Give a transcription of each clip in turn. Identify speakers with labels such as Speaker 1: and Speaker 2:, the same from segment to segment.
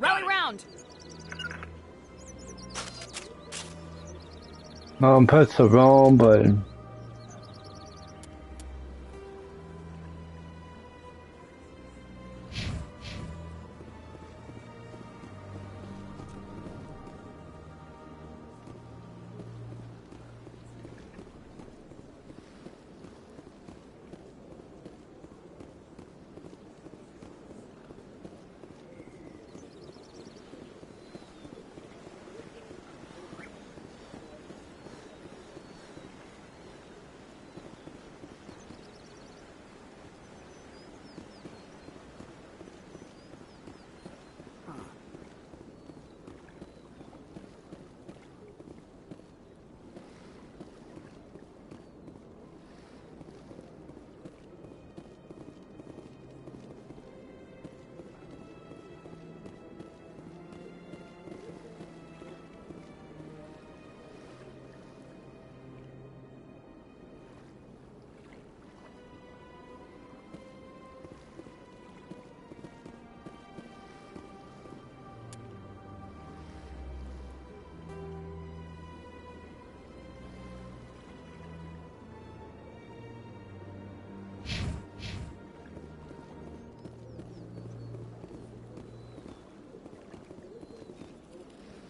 Speaker 1: Rally round!
Speaker 2: Press the wrong button.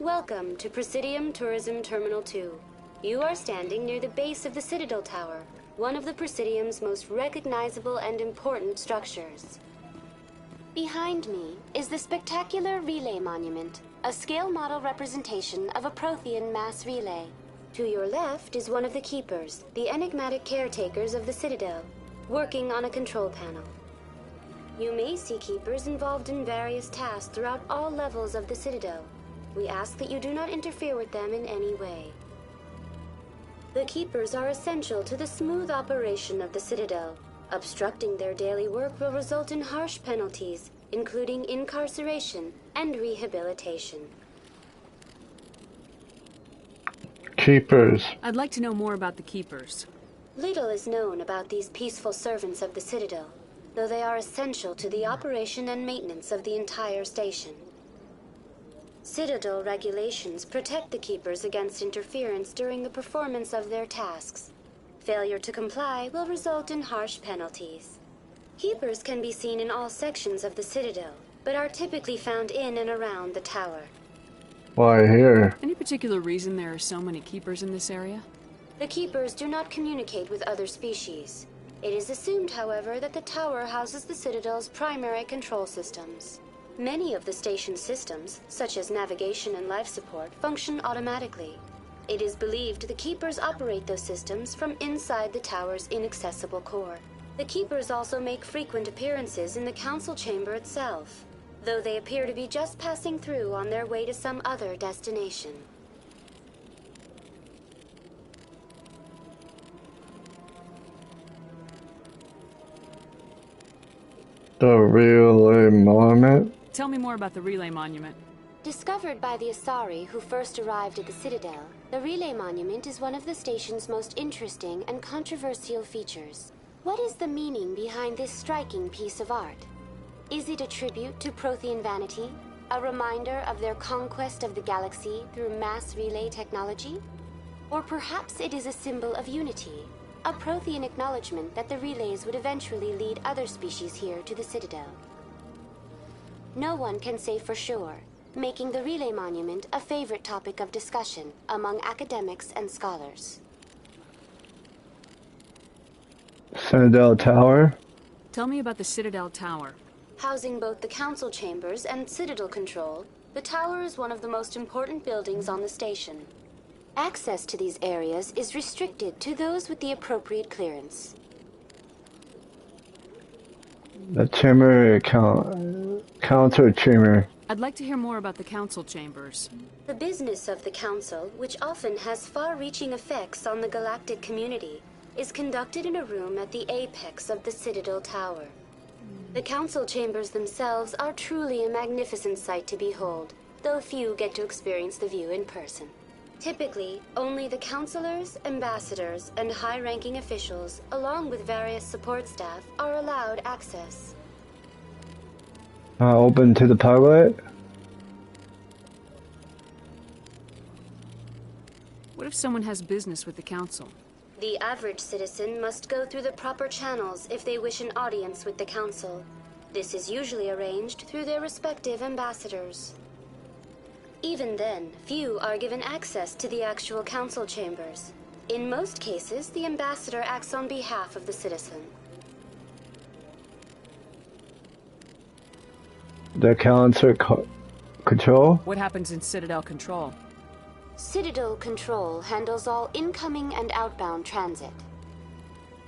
Speaker 3: Welcome to Presidium Tourism Terminal 2. You are standing near the base of the Citadel Tower, one of the Presidium's most recognizable and important structures. Behind me is the spectacular Relay Monument, a scale model representation of a Prothean mass relay. To your left is one of the Keepers, the enigmatic caretakers of the Citadel, working on a control panel. You may see Keepers involved in various tasks throughout all levels of the Citadel. We ask that you do not interfere with them in any way. The Keepers are essential to the smooth operation of the Citadel. Obstructing their daily work will result in harsh penalties, including incarceration and rehabilitation.
Speaker 2: Keepers.
Speaker 1: I'd like to know more about the Keepers.
Speaker 3: Little is known about these peaceful servants of the Citadel, though they are essential to the operation and maintenance of the entire station. Citadel regulations protect the Keepers against interference during the performance of their tasks. Failure to comply will result in harsh penalties. Keepers can be seen in all sections of the Citadel, but are typically found in and around the tower.
Speaker 2: Why here?
Speaker 1: Any particular reason there are so many Keepers in this area?
Speaker 3: The Keepers do not communicate with other species. It is assumed, however, that the tower houses the Citadel's primary control systems. Many of the station's systems, such as navigation and life support, function automatically. It is believed the Keepers operate those systems from inside the tower's inaccessible core. The Keepers also make frequent appearances in the council chamber itself, though they appear to be just passing through on their way to some other destination.
Speaker 2: The relay monument?
Speaker 1: Tell me more about the Relay Monument.
Speaker 3: Discovered by the Asari who first arrived at the Citadel, the Relay Monument is one of the station's most interesting and controversial features. What is the meaning behind this striking piece of art? Is it a tribute to Prothean vanity? A reminder of their conquest of the galaxy through mass relay technology? Or perhaps it is a symbol of unity, a Prothean acknowledgement that the relays would eventually lead other species here to the Citadel. No one can say for sure, making the Relay Monument a favorite topic of discussion among academics and scholars.
Speaker 2: Citadel Tower?
Speaker 1: Tell me about the Citadel Tower.
Speaker 3: Housing both the council chambers and Citadel control, the tower is one of the most important buildings on the station. Access to these areas is restricted to those with the appropriate clearance.
Speaker 2: The chamber council chamber.
Speaker 1: I'd like to hear more about the council chambers.
Speaker 3: The business of the council, which often has far-reaching effects on the galactic community, is conducted in a room at the apex of the Citadel Tower. The council chambers themselves are truly a magnificent sight to behold, though few get to experience the view in person. Typically, only the councilors, ambassadors, and high-ranking officials, along with various support staff, are allowed access.
Speaker 2: Open to the public?
Speaker 1: if someone has business with the council?
Speaker 3: The average citizen must go through the proper channels if they wish an audience with the council. This is usually arranged through their respective ambassadors. Even then, few are given access to the actual council chambers. In most cases, the ambassador acts on behalf of the citizen.
Speaker 2: The council control?
Speaker 1: What happens in Citadel Control?
Speaker 3: Citadel Control handles all incoming and outbound transit.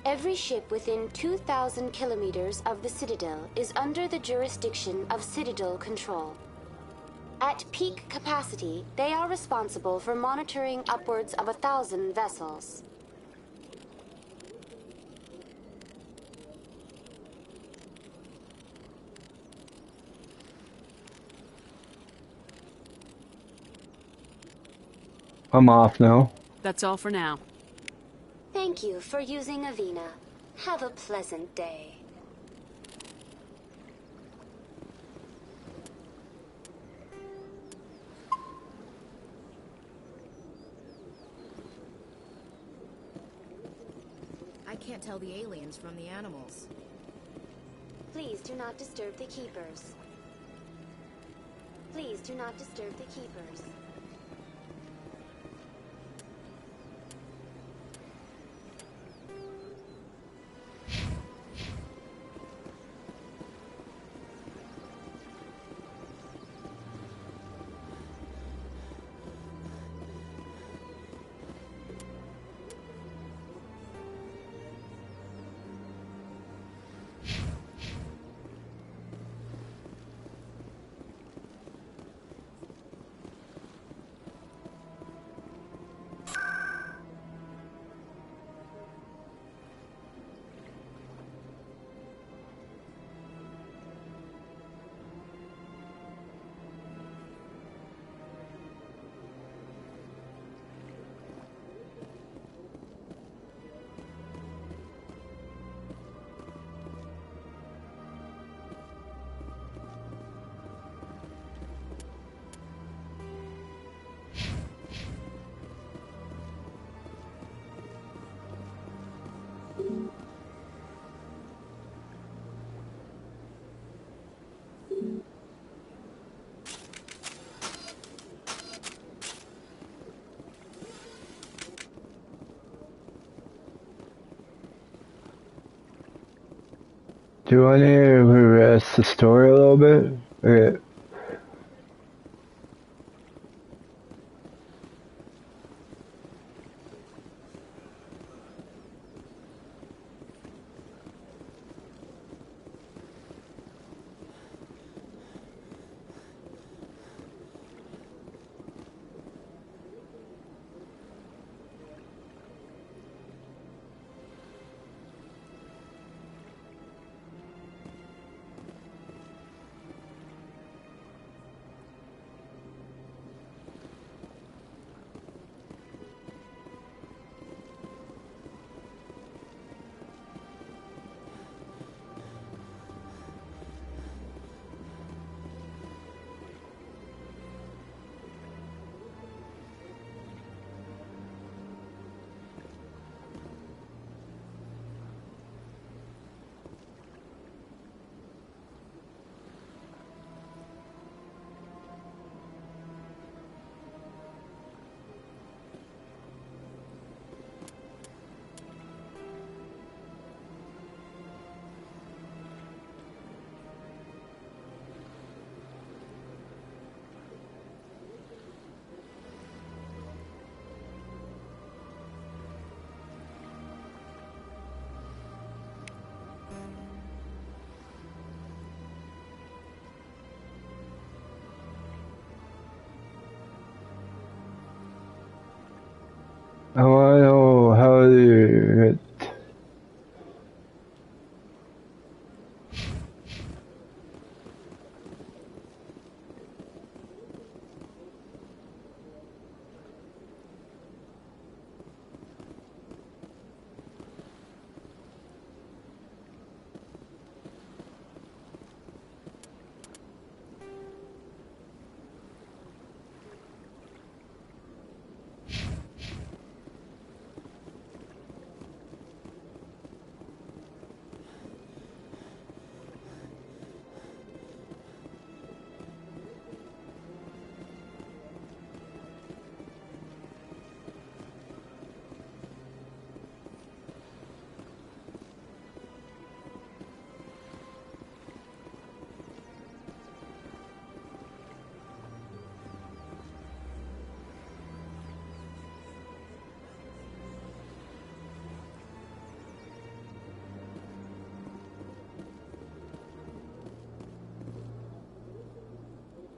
Speaker 3: Every ship within 2,000 kilometers of the Citadel is under the jurisdiction of Citadel Control. At peak capacity, they are responsible for monitoring upwards of 1,000 vessels.
Speaker 2: I'm off now.
Speaker 1: That's all for now.
Speaker 3: Thank you for using Avina. Have a pleasant day.
Speaker 4: I can't tell the aliens from the animals.
Speaker 3: Please do not disturb the keepers. Please do not disturb the keepers.
Speaker 2: Do you want to regress the story a little bit? Okay.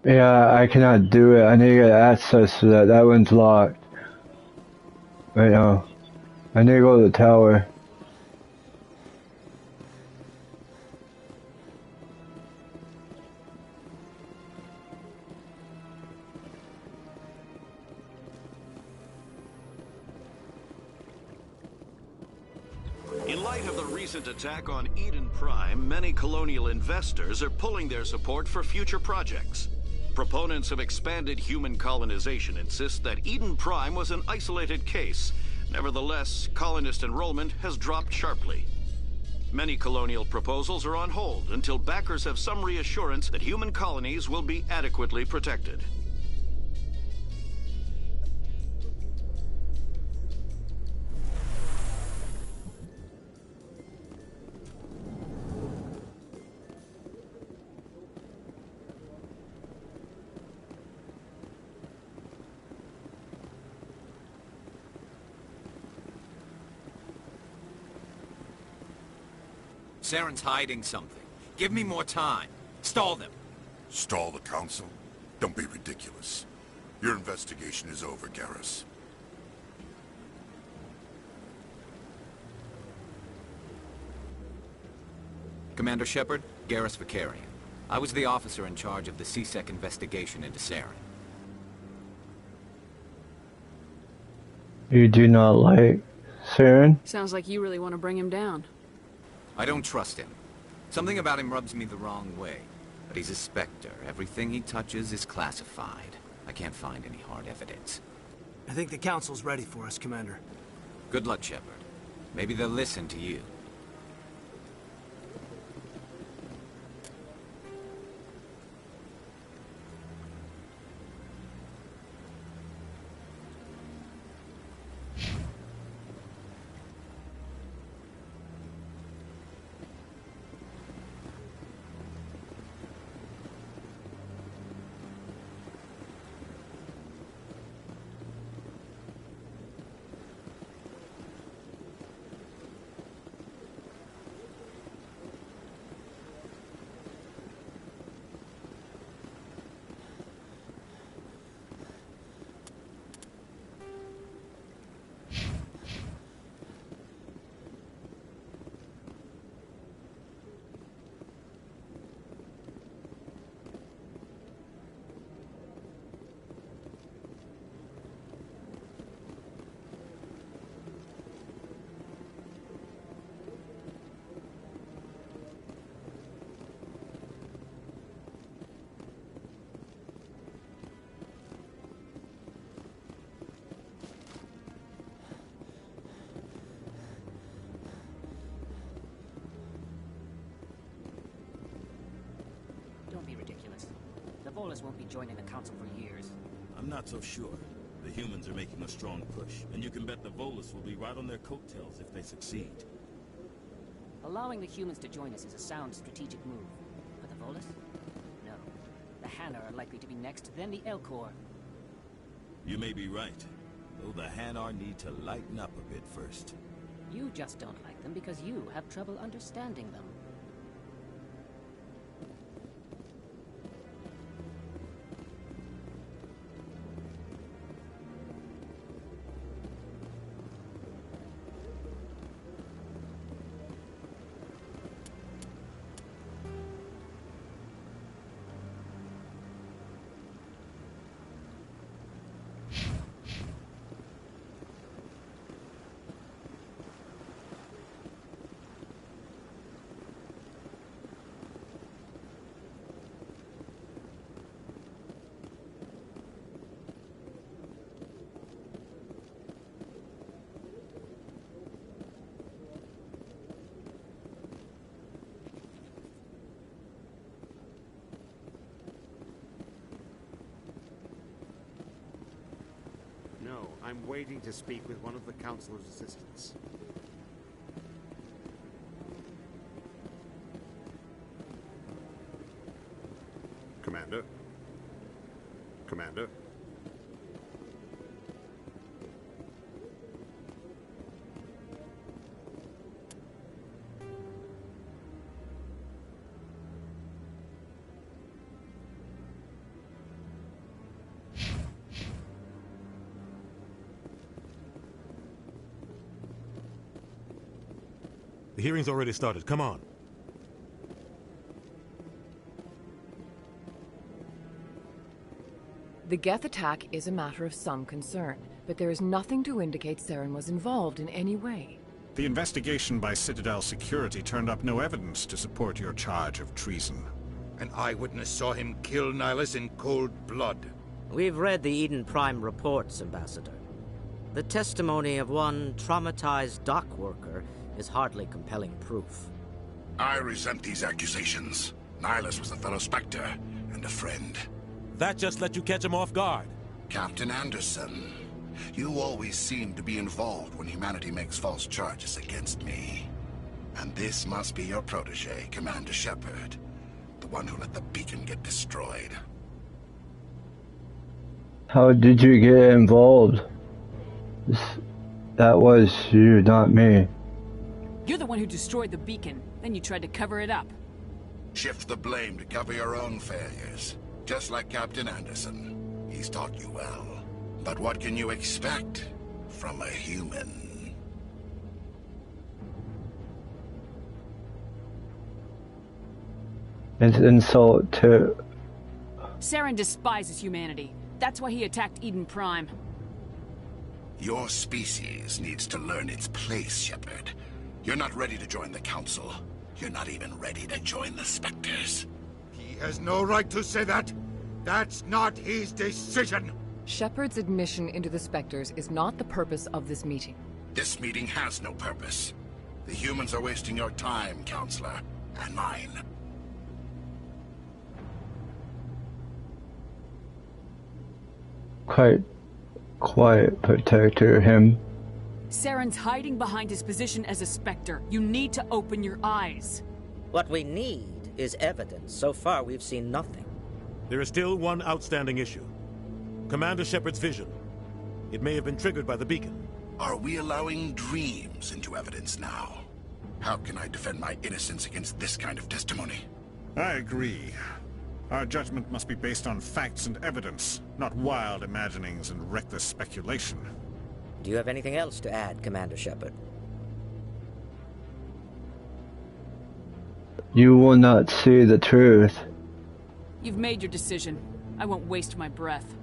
Speaker 2: Yeah, I cannot do it. I need to get access to that. That one's locked right now. I need to go to the tower.
Speaker 5: In light of the recent attack on Eden Prime, many colonial investors are pulling their support for future projects. Proponents of expanded human colonization insist that Eden Prime was an isolated case. Nevertheless, colonist enrollment has dropped sharply. Many colonial proposals are on hold until backers have some reassurance that human colonies will be adequately protected.
Speaker 6: Saren's hiding something. Give me more time. Stall them.
Speaker 7: Stall the council? Don't be ridiculous. Your investigation is over, Garrus.
Speaker 6: Commander Shepard, Garrus Vicarian. I was the officer in charge of the CSEC investigation into Saren.
Speaker 2: You do not like Saren?
Speaker 1: Sounds like you really want to bring him down.
Speaker 6: I don't trust him. Something about him rubs me the wrong way. But he's a Spectre. Everything he touches is classified. I can't find any hard evidence.
Speaker 8: I think the Council's ready for us, Commander.
Speaker 6: Good luck, Shepard. Maybe they'll listen to you.
Speaker 9: Don't be ridiculous. The Volus won't be joining the Council for years.
Speaker 10: I'm not so sure. The humans are making a strong push, and you can bet the Volus will be right on their coattails if they succeed.
Speaker 9: Allowing the humans to join us is a sound strategic move. But the Volus? No. The Hanna are likely to be next, then the Elcor.
Speaker 10: You may be right, though the Hanar need to lighten up a bit first.
Speaker 9: You just don't like them because you have trouble understanding them.
Speaker 11: No, I'm waiting to speak with one of the Councilor's assistants. Commander? Commander?
Speaker 10: hearing's already started. Come on.
Speaker 12: The Geth attack is a matter of some concern, but there is nothing to indicate Saren was involved in any way.
Speaker 13: The investigation by Citadel security turned up no evidence to support your charge of treason.
Speaker 14: An eyewitness saw him kill Nihilus in cold blood.
Speaker 15: We've read the Eden Prime reports, Ambassador. The testimony of one traumatized dock worker is hardly compelling proof.
Speaker 7: I resent these accusations. Nihilus was a fellow Spectre and a friend.
Speaker 10: That just let you catch him off guard.
Speaker 7: Captain Anderson, you always seem to be involved when humanity makes false charges against me. And this must be your protege, Commander Shepard. The one who let the beacon get destroyed.
Speaker 2: How did you get involved? That was you, not me.
Speaker 1: You're the one who destroyed the beacon. Then you tried to cover it up.
Speaker 7: Shift the blame to cover your own failures. Just like Captain Anderson. He's taught you well. But what can you expect from a human?
Speaker 2: It's insult to...
Speaker 1: Saren despises humanity. That's why he attacked Eden Prime.
Speaker 7: Your species needs to learn its place, Shepard. You're not ready to join the Council. You're not even ready to join the Spectres.
Speaker 14: He has no right to say that. That's not his decision.
Speaker 12: Shepard's admission into the Spectres is not the purpose of this meeting.
Speaker 7: This meeting has no purpose. The humans are wasting your time, Counselor, and mine.
Speaker 2: Quite quiet, Protector, him.
Speaker 1: Saren's hiding behind his position as a Spectre. You need to open your eyes.
Speaker 15: What we need is evidence. So far, we've seen nothing.
Speaker 10: There is still one outstanding issue. Commander Shepard's vision. It may have been triggered by the beacon.
Speaker 7: Are we allowing dreams into evidence now? How can I defend my innocence against this kind of testimony?
Speaker 13: I agree. Our judgment must be based on facts and evidence, not wild imaginings and reckless speculation.
Speaker 15: Do you have anything else to add, Commander Shepard?
Speaker 2: You will not see the truth.
Speaker 1: You've made your decision. I won't waste my breath.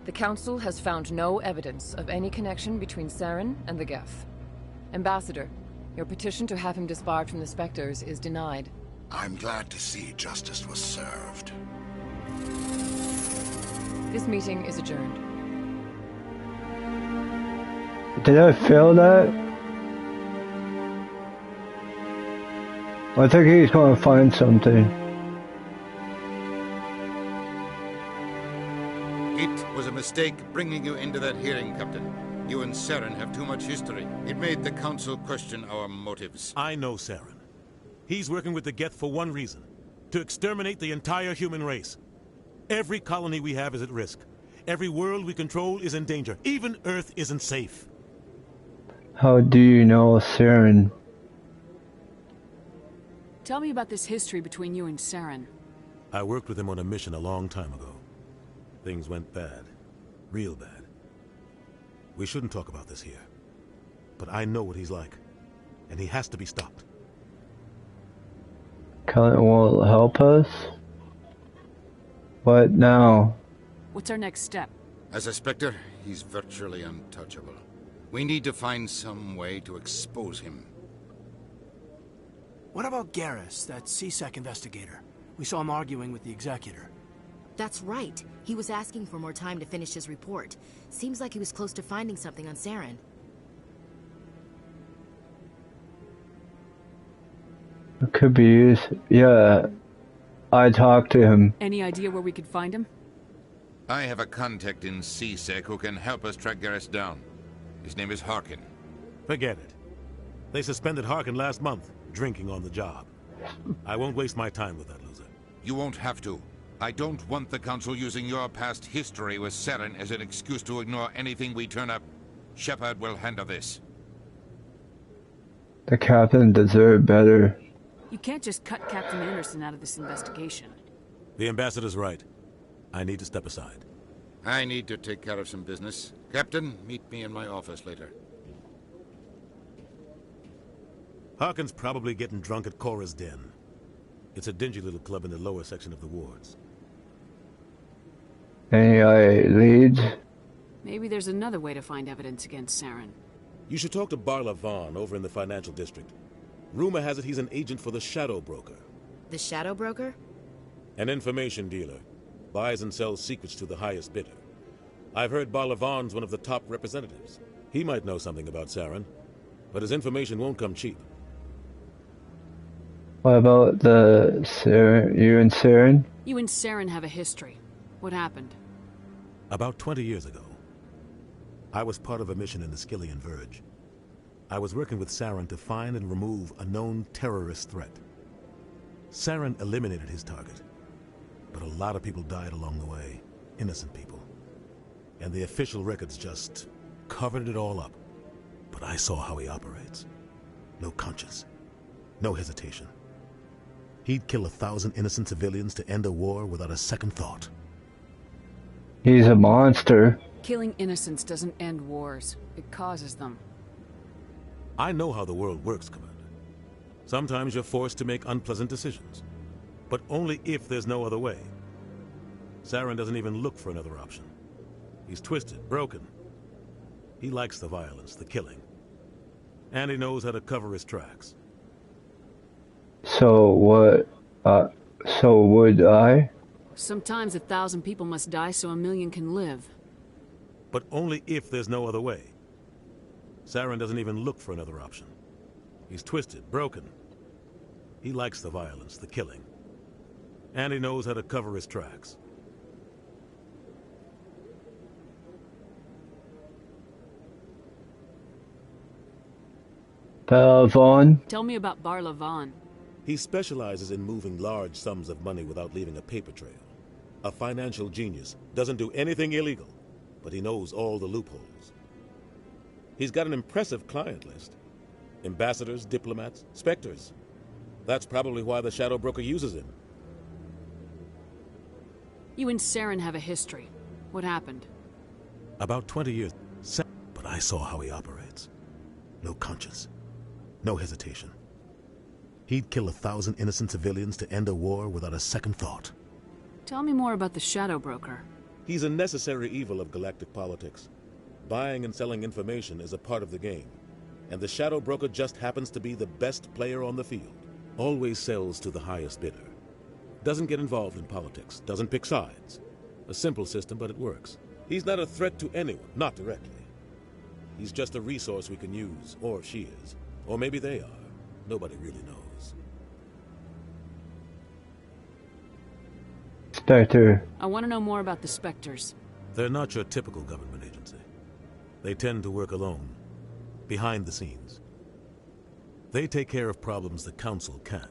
Speaker 12: The Council has found no evidence of any connection between Saren and the Geth. Ambassador, your petition to have him disbarred from the Spectres is denied.
Speaker 7: I'm glad to see justice was served.
Speaker 12: This meeting is adjourned.
Speaker 2: Did I fail that? I think he's gonna find something.
Speaker 14: It was a mistake bringing you into that hearing, Captain. You and Saren have too much history. It made the Council question our motives.
Speaker 10: I know Saren. He's working with the Geth for one reason. To exterminate the entire human race. Every colony we have is at risk. Every world we control is in danger. Even Earth isn't safe.
Speaker 2: How do you know Saren?
Speaker 1: Tell me about this history between you and Saren.
Speaker 10: I worked with him on a mission a long time ago. Things went bad. Real bad. We shouldn't talk about this here. But I know what he's like. And he has to be stopped.
Speaker 2: Cullen will help us? What now?
Speaker 1: What's our next step?
Speaker 14: As a Spectre, he's virtually untouchable. We need to find some way to expose him.
Speaker 8: What about Garrus, that CSEC investigator? We saw him arguing with the Executor.
Speaker 4: That's right. He was asking for more time to finish his report. Seems like he was close to finding something on Saren.
Speaker 2: It could be used. Yeah, I talked to him.
Speaker 1: Any idea where we could find him?
Speaker 14: I have a contact in CSEC who can help us track Garrus down. His name is Harkin.
Speaker 10: Forget it. They suspended Harkin last month, drinking on the job. I won't waste my time with that loser.
Speaker 14: You won't have to. I don't want the Council using your past history with Saren as an excuse to ignore anything we turn up. Shepard will handle this.
Speaker 2: The captain deserved better.
Speaker 1: You can't just cut Captain Anderson out of this investigation.
Speaker 10: The ambassador's right. I need to step aside.
Speaker 14: I need to take care of some business. Captain, meet me in my office later.
Speaker 10: Harkin's probably getting drunk at Cora's Den. It's a dingy little club in the lower section of the wards.
Speaker 2: Any leads?
Speaker 1: Maybe there's another way to find evidence against Saren.
Speaker 10: You should talk to Barla Vaughn over in the financial district. Rumor has it he's an agent for the Shadow Broker.
Speaker 4: The Shadow Broker?
Speaker 10: An information dealer. Buys and sells secrets to the highest bidder. I've heard Barla Vaughn's one of the top representatives. He might know something about Saren, but his information won't come cheap.
Speaker 2: What about the Saren? You and Saren?
Speaker 1: You and Saren have a history. What happened?
Speaker 10: About 20 years ago, I was part of a mission in the Skillian Verge. I was working with Saren to find and remove a known terrorist threat. Saren eliminated his target, but a lot of people died along the way, innocent people. And the official records just covered it all up. But I saw how he operates. No conscience, no hesitation. He'd kill 1,000 innocent civilians to end a war without a second thought.
Speaker 2: He's a monster.
Speaker 1: Killing innocents doesn't end wars. It causes them.
Speaker 10: I know how the world works, Commander. Sometimes you're forced to make unpleasant decisions. But only if there's no other way. Saren doesn't even look for another option. He's twisted, broken. He likes the violence, the killing. And he knows how to cover his tracks.
Speaker 2: So what, so would I?
Speaker 1: Sometimes 1,000 people must die so 1,000,000 can live.
Speaker 10: But only if there's no other way. Saren doesn't even look for another option. He's twisted, broken. He likes the violence, the killing. And he knows how to cover his tracks.
Speaker 2: Vaughn?
Speaker 1: Tell me about Barla Vaughn.
Speaker 10: He specializes in moving large sums of money without leaving a paper trail. A financial genius, doesn't do anything illegal, but he knows all the loopholes. He's got an impressive client list. Ambassadors, diplomats, specters. That's probably why the Shadow Broker uses him.
Speaker 1: You and Saren have a history. What happened?
Speaker 10: About 20 years, but I saw how he operates. No conscience, no hesitation. He'd kill 1,000 innocent civilians to end a war without a second thought.
Speaker 1: Tell me more about the Shadow Broker.
Speaker 10: He's a necessary evil of galactic politics. Buying and selling information is a part of the game, and the Shadow Broker just happens to be the best player on the field. Always sells to the highest bidder. Doesn't get involved in politics, doesn't pick sides. A simple system, but it works. He's not a threat to anyone, not directly. He's just a resource we can use, or she is. Or maybe they are. Nobody really knows.
Speaker 2: Spectre.
Speaker 1: I want to know more about the Spectres.
Speaker 10: They're not your typical government agency. They tend to work alone, behind the scenes. They take care of problems the Council can't.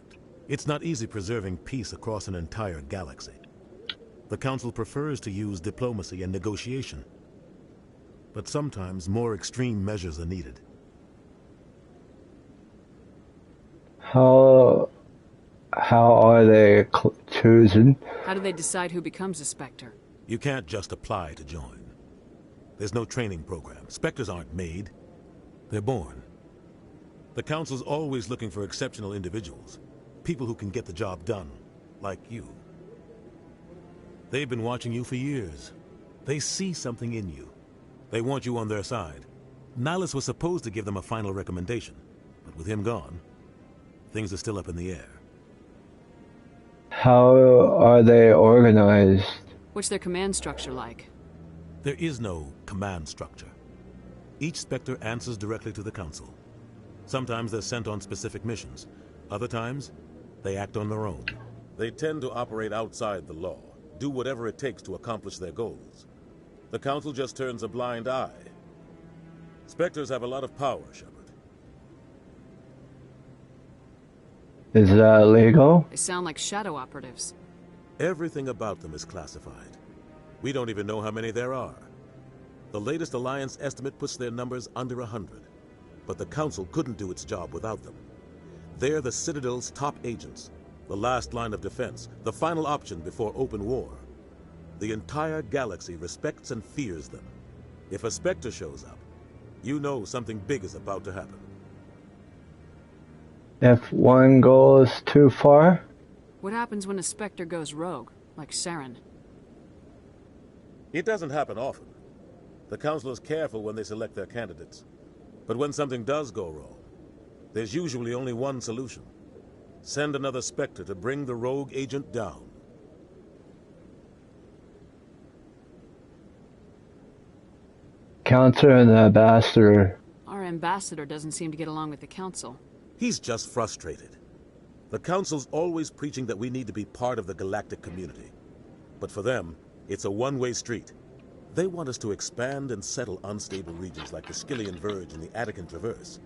Speaker 10: It's not easy preserving peace across an entire galaxy. The Council prefers to use diplomacy and negotiation. But sometimes more extreme measures are needed.
Speaker 2: How are they chosen?
Speaker 1: How do they decide who becomes a Spectre?
Speaker 10: You can't just apply to join. There's no training program. Spectres aren't made. They're born. The Council's always looking for exceptional individuals. People who can get the job done, like you. They've been watching you for years. They see something in you. They want you on their side. Nihilus was supposed to give them a final recommendation, but with him gone, things are still up in the air.
Speaker 2: How are they organized?
Speaker 1: What's their command structure like?
Speaker 10: There is no command structure. Each Spectre answers directly to the Council. Sometimes they're sent on specific missions. Other times, they act on their own. They tend to operate outside the law, do whatever it takes to accomplish their goals. The Council just turns a blind eye. Spectres have a lot of power, Shepard.
Speaker 2: Is that illegal?
Speaker 1: They sound like shadow operatives.
Speaker 10: Everything about them is classified. We don't even know how many there are. The latest Alliance estimate puts their numbers under 100. But the Council couldn't do its job without them. They're the Citadel's top agents, the last line of defense, the final option before open war. The entire galaxy respects and fears them. If a Spectre shows up, you know something big is about to happen.
Speaker 2: If one goes too far?
Speaker 1: What happens when a Spectre goes rogue, like Saren?
Speaker 10: It doesn't happen often. The Council is careful when they select their candidates. But when something does go wrong, there's usually only one solution. Send another Spectre to bring the rogue agent down.
Speaker 2: Counselor and the ambassador.
Speaker 1: Our ambassador doesn't seem to get along with the Council.
Speaker 10: He's just frustrated. The Council's always preaching that we need to be part of the galactic community. But for them, it's a one-way street. They want us to expand and settle unstable regions like the Skillian Verge and the Attican Traverse.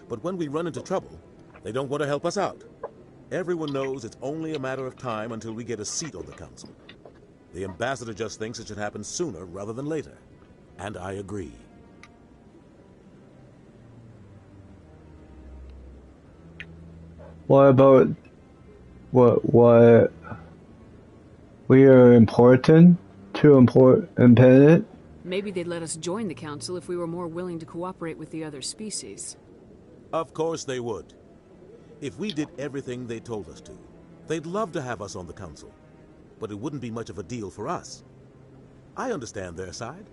Speaker 10: But when we run into trouble, they don't want to help us out. Everyone knows it's only a matter of time until we get a seat on the Council. The ambassador just thinks it should happen sooner rather than later. And I agree.
Speaker 2: What about what we are important? Too important?
Speaker 1: Maybe they'd let us join the Council if we were more willing to cooperate with the other species.
Speaker 10: Of course they would. If we did everything they told us to, they'd love to have us on the Council. But it wouldn't be much of a deal for us. I understand their side.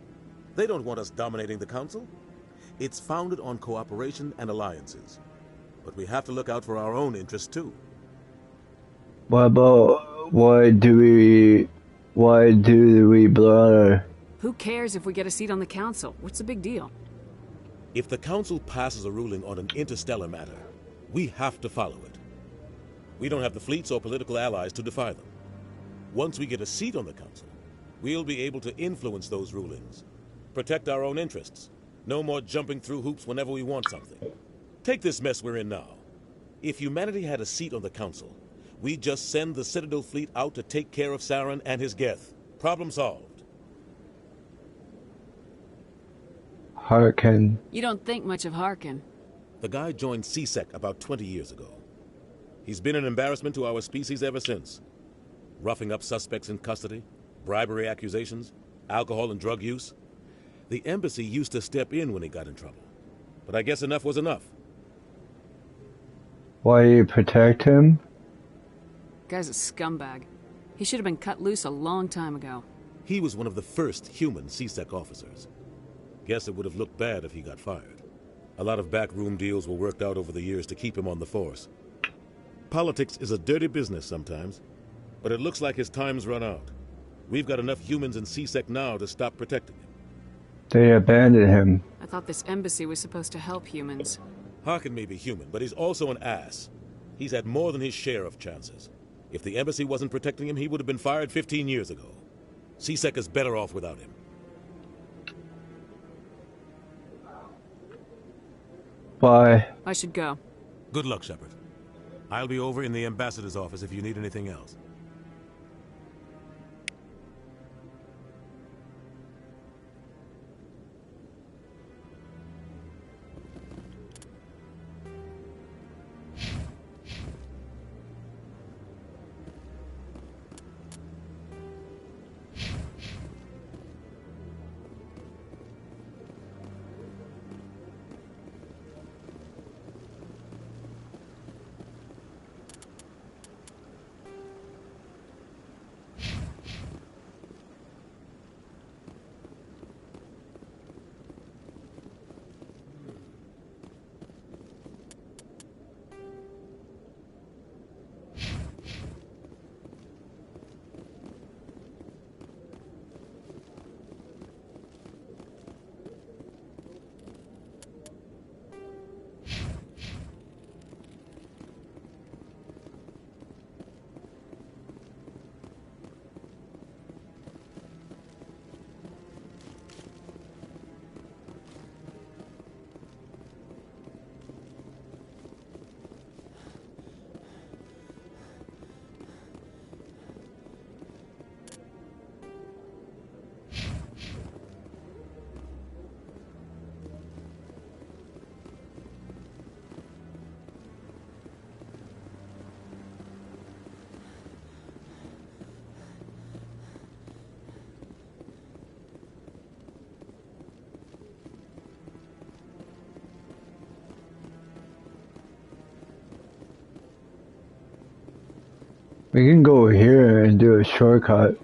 Speaker 10: They don't want us dominating the Council. It's founded on cooperation and alliances. But we have to look out for our own interests too.
Speaker 2: What about why do we bother?
Speaker 1: Who cares if we get a seat on the Council? What's the big deal?
Speaker 10: If the Council passes a ruling on an interstellar matter, we have to follow it. We don't have the fleets or political allies to defy them. Once we get a seat on the Council, we'll be able to influence those rulings. Protect our own interests. No more jumping through hoops whenever we want something. Take this mess we're in now. If humanity had a seat on the Council, we'd just send the Citadel fleet out to take care of Saren and his Geth. Problem solved.
Speaker 2: Harkin.
Speaker 1: You don't think much of Harkin.
Speaker 10: The guy joined CSEC about 20 years ago. He's been an embarrassment to our species ever since. Roughing up suspects in custody, bribery accusations, alcohol and drug use. The embassy used to step in when he got in trouble. But I guess enough was enough.
Speaker 2: Why do you protect him?
Speaker 1: Guy's a scumbag. He should have been cut loose a long time ago.
Speaker 10: He was one of the first human CSEC officers. Guess it would have looked bad if he got fired. A lot of backroom deals were worked out over the years to keep him on the force. Politics is a dirty business sometimes, but it looks like his time's run out. We've got enough humans in CSEC now to stop protecting him.
Speaker 2: They abandoned him.
Speaker 1: I thought this embassy was supposed to help humans.
Speaker 10: Harkin may be human, but he's also an ass. He's had more than his share of chances. If the embassy wasn't protecting him, he would have been fired 15 years ago. CSEC is better off without him.
Speaker 2: Bye.
Speaker 1: I should go.
Speaker 10: Good luck, Shepard. I'll be over in the ambassador's office if you need anything else.
Speaker 2: We can go here and do a shortcut.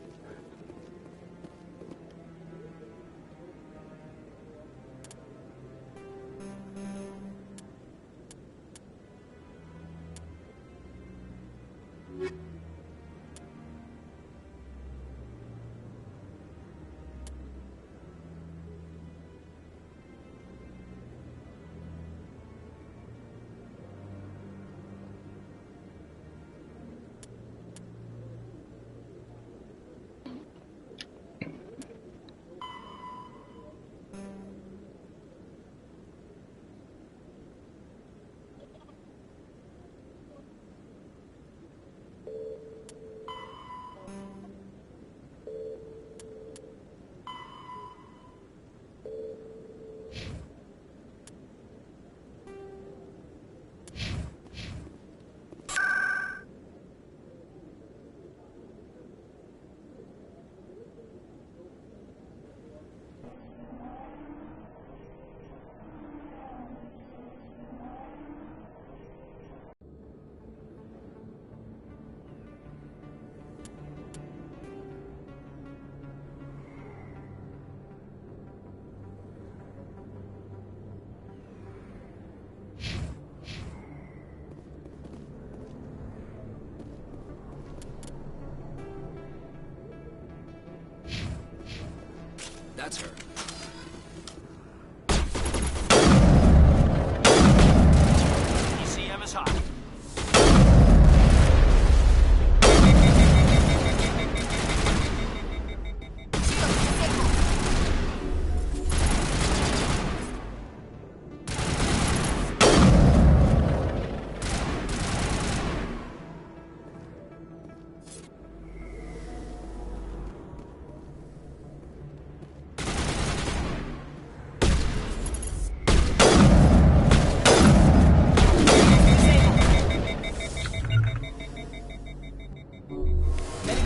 Speaker 16: That's her. ECM is hot.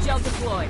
Speaker 9: Gel deployed.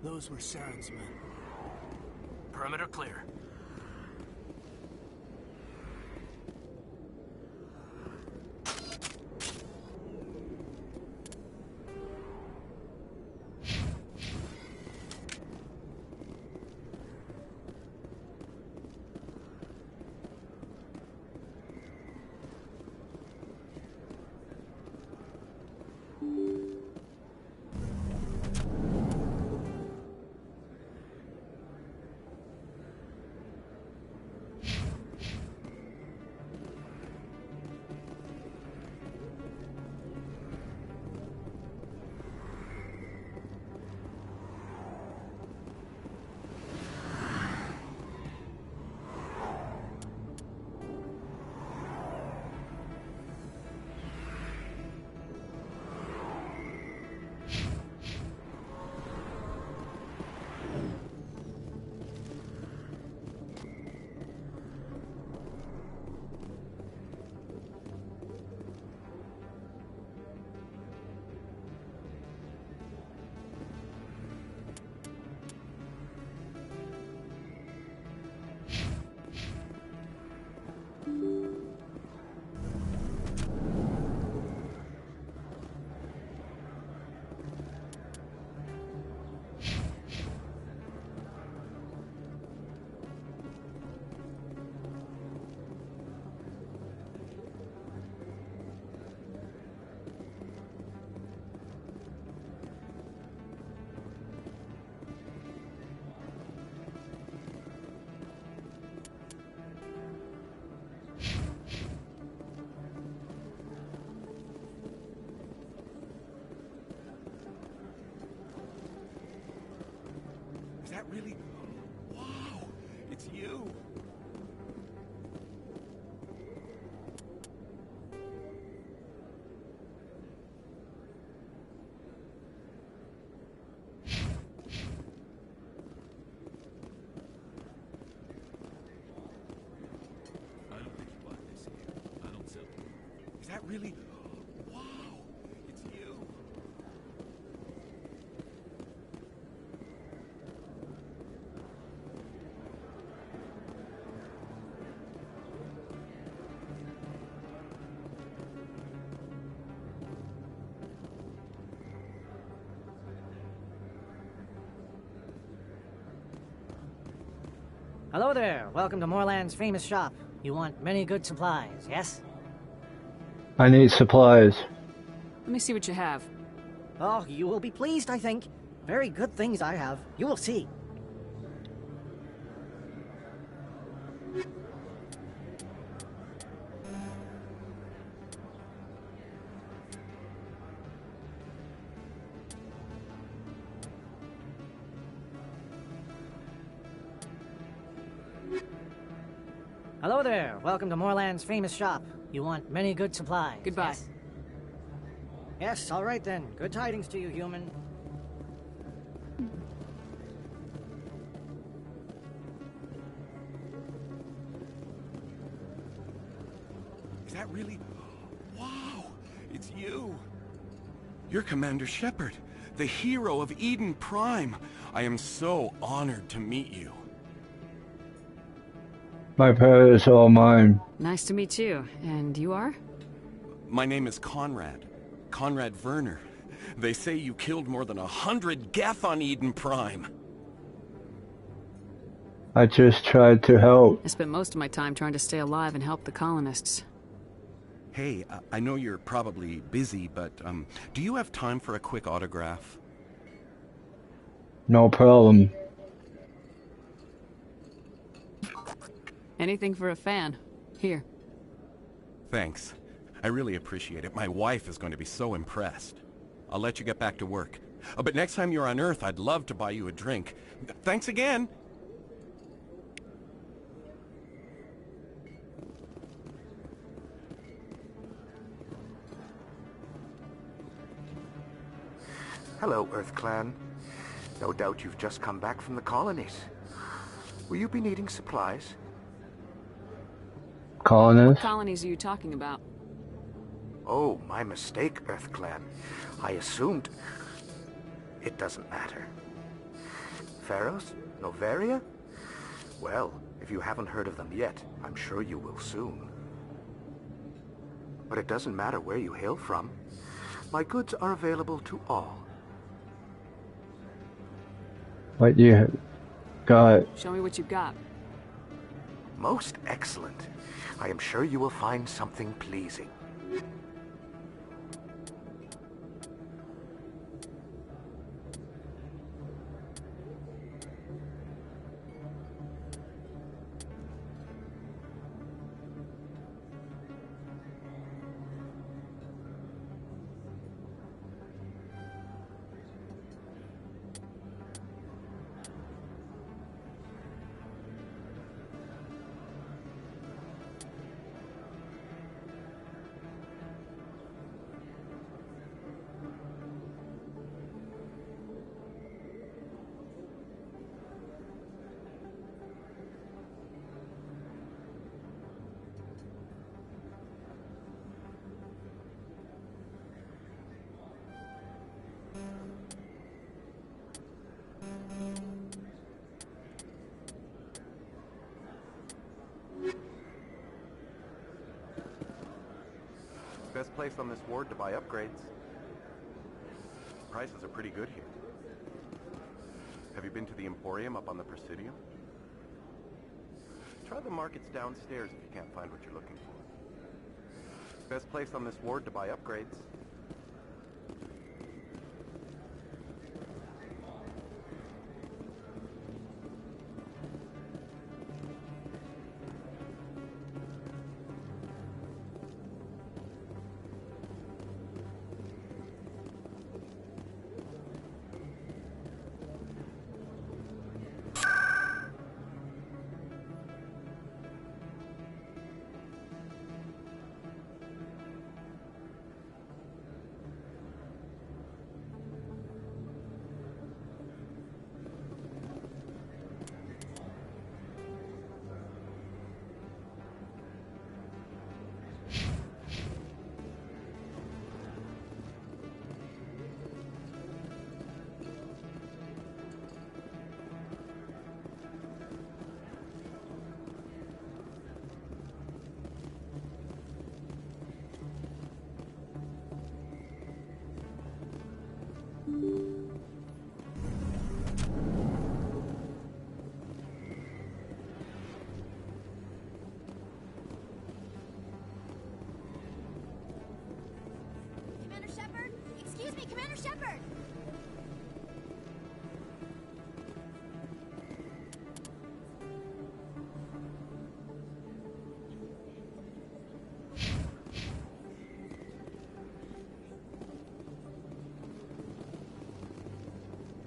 Speaker 8: Those were Saren's men. Perimeter clear.
Speaker 17: Is that really? Wow! It's you! that really... Wow, it's you.
Speaker 16: Hello there. Welcome to Moorland's famous shop. You want many good supplies, yes?
Speaker 2: I need supplies.
Speaker 1: Let me see what you have.
Speaker 16: Oh, you will be pleased, I think. Very good things I have. You will see. Hello there. Welcome to Moorland's famous shop. You want many good supplies.
Speaker 1: Goodbye.
Speaker 16: Yes? Yes, all right then. Good tidings to you, human.
Speaker 17: Is that really... Wow, it's you. You're Commander Shepard, the hero of Eden Prime. I am so honored to meet you.
Speaker 2: My prayer is all mine.
Speaker 1: Nice to meet you. And you are?
Speaker 17: My name is Conrad. Conrad Werner. They say you killed more than 100 Geth on Eden Prime.
Speaker 2: I just tried to help.
Speaker 1: I spent most of my time trying to stay alive and help the colonists.
Speaker 17: Hey, I know you're probably busy, but do you have time for a quick autograph?
Speaker 2: No problem.
Speaker 1: Anything for a fan. Here.
Speaker 17: Thanks. I really appreciate it. My wife is going to be so impressed. I'll let you get back to work. But next time you're on Earth, I'd love to buy you a drink. Thanks again!
Speaker 18: Hello, Earth Clan. No doubt you've just come back from the colonies. Will you be needing supplies?
Speaker 2: Colonists?
Speaker 1: What colonies are you talking about?
Speaker 18: Oh, my mistake, Earth Clan. I assumed... It doesn't matter. Pharaohs? Novaria? Well, if you haven't heard of them yet, I'm sure you will soon. But it doesn't matter where you hail from. My goods are available to all.
Speaker 2: What you got?
Speaker 1: Show me what you've got.
Speaker 18: Most excellent. I am sure you will find something pleasing. Best place on this ward to buy upgrades. Prices are pretty good here. Have you been to the Emporium up on the Presidium? Try the markets downstairs if you can't find what you're looking for. Best place on this ward to buy upgrades.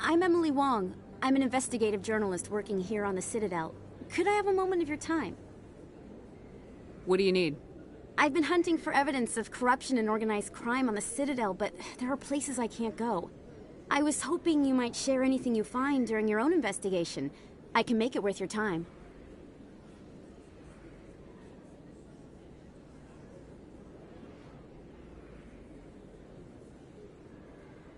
Speaker 19: I'm Emily Wong. I'm an investigative journalist working here on the Citadel. Could I have a moment of your time?
Speaker 1: What do you need?
Speaker 19: I've been hunting for evidence of corruption and organized crime on the Citadel, but there are places I can't go. I was hoping you might share anything you find during your own investigation. I can make it worth your time.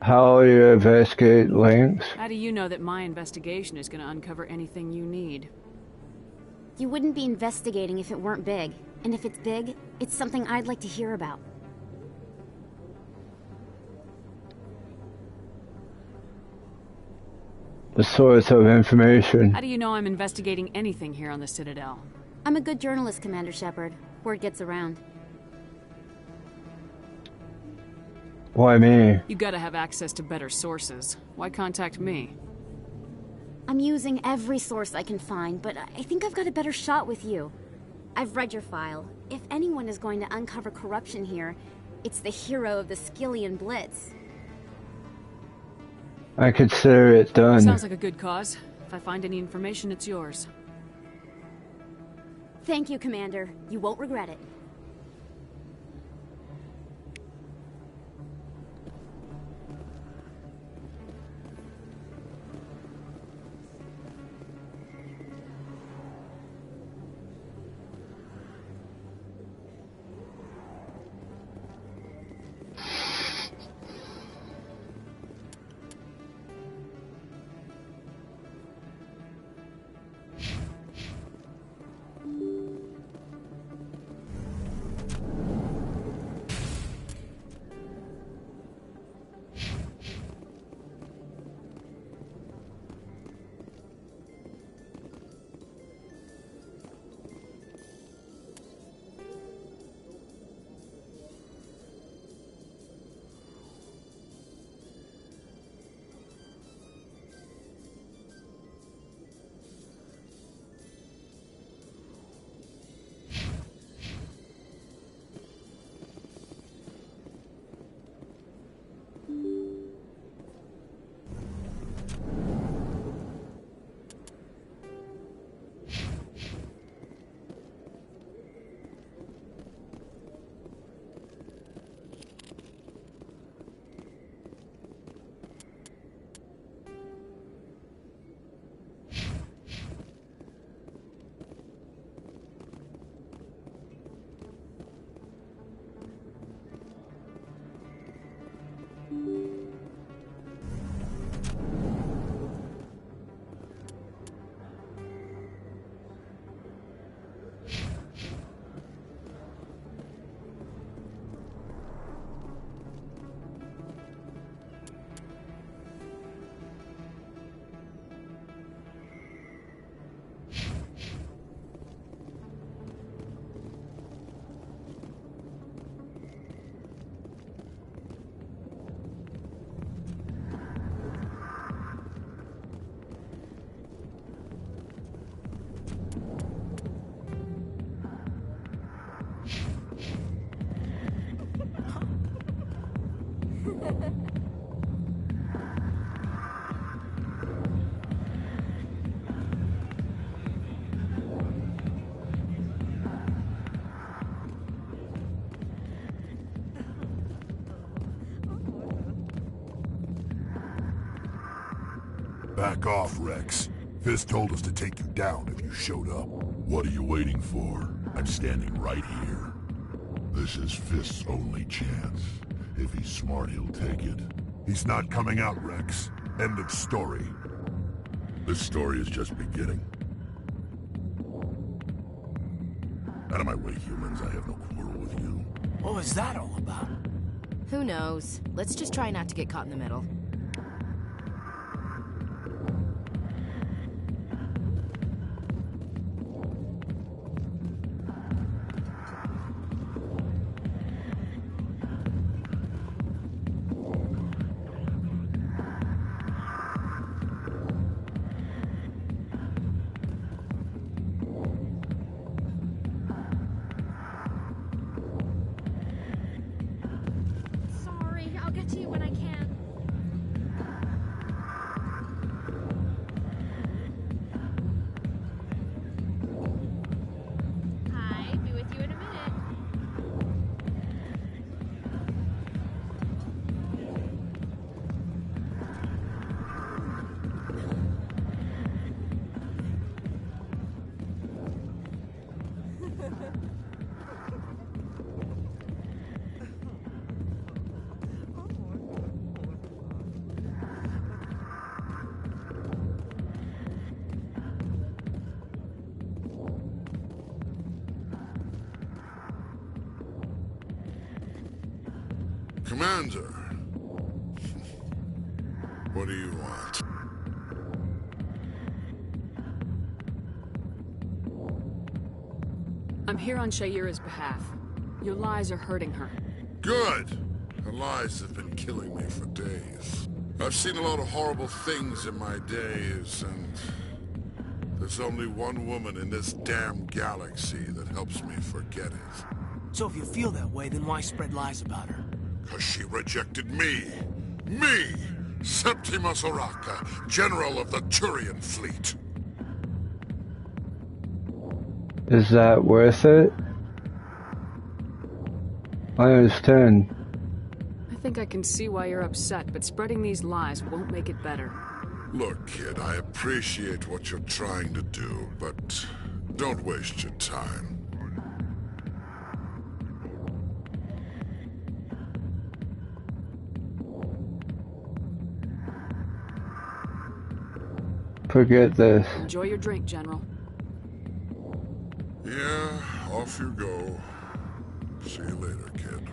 Speaker 2: How do you investigate links?
Speaker 1: How do you know that my investigation is going to uncover anything you need?
Speaker 19: You wouldn't be investigating if it weren't big. And if it's big, it's something I'd like to hear about.
Speaker 2: The source of information.
Speaker 1: How do you know I'm investigating anything here on the Citadel?
Speaker 19: I'm a good journalist, Commander Shepard. Word gets around.
Speaker 2: Why me?
Speaker 1: You gotta have access to better sources. Why contact me?
Speaker 19: I'm using every source I can find, but I think I've got a better shot with you. I've read your file. If anyone is going to uncover corruption here, it's the hero of the Skillian Blitz.
Speaker 2: I consider it done.
Speaker 1: Sounds like a good cause. If I find any information, it's yours.
Speaker 19: Thank you, Commander. You won't regret it.
Speaker 20: Back off, Rex. Fist told us to take you down if you showed up. What are you waiting for? I'm standing right here. This is Fist's only chance. If he's smart, he'll take it. He's not coming out, Rex. End of story. This story is just beginning. Out of my way, humans. I have no quarrel with you.
Speaker 8: What was that all about?
Speaker 4: Who knows? Let's just try not to get caught in the middle.
Speaker 19: Sorry, I'll get to you when I can.
Speaker 20: Commander. What do you want?
Speaker 1: I'm here on Shaira's behalf. Your lies are hurting her.
Speaker 20: Good! Her lies have been killing me for days. I've seen a lot of horrible things in my days, and there's only one woman in this damn galaxy that helps me forget it.
Speaker 8: So if you feel that way, then why spread lies about her?
Speaker 20: 'Cause she rejected me! Me! Septimus Oraka, General of the Turian Fleet!
Speaker 2: Is that worth it? I understand.
Speaker 1: I think I can see why you're upset, but spreading these lies won't make it better.
Speaker 20: Look, kid, I appreciate what you're trying to do, but don't waste your time.
Speaker 2: Forget this.
Speaker 1: Enjoy your drink, General.
Speaker 20: Yeah, off you go. See you later, kid.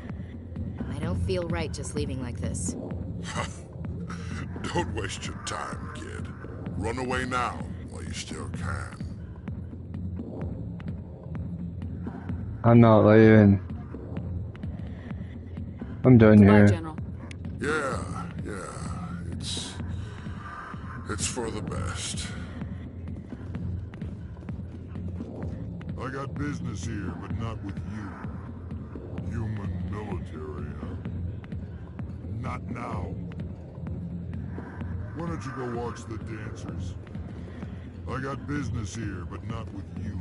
Speaker 4: I don't feel right just leaving like this.
Speaker 20: Don't waste your time, kid. Run away now, while you still can.
Speaker 2: I'm not leaving. I'm done
Speaker 1: Goodbye,
Speaker 2: here.
Speaker 1: General.
Speaker 20: Yeah. It's for the best.
Speaker 21: I got business here, but not with you. Human military, huh? Not now. Why don't you go watch the dancers? I got business here, but not with you.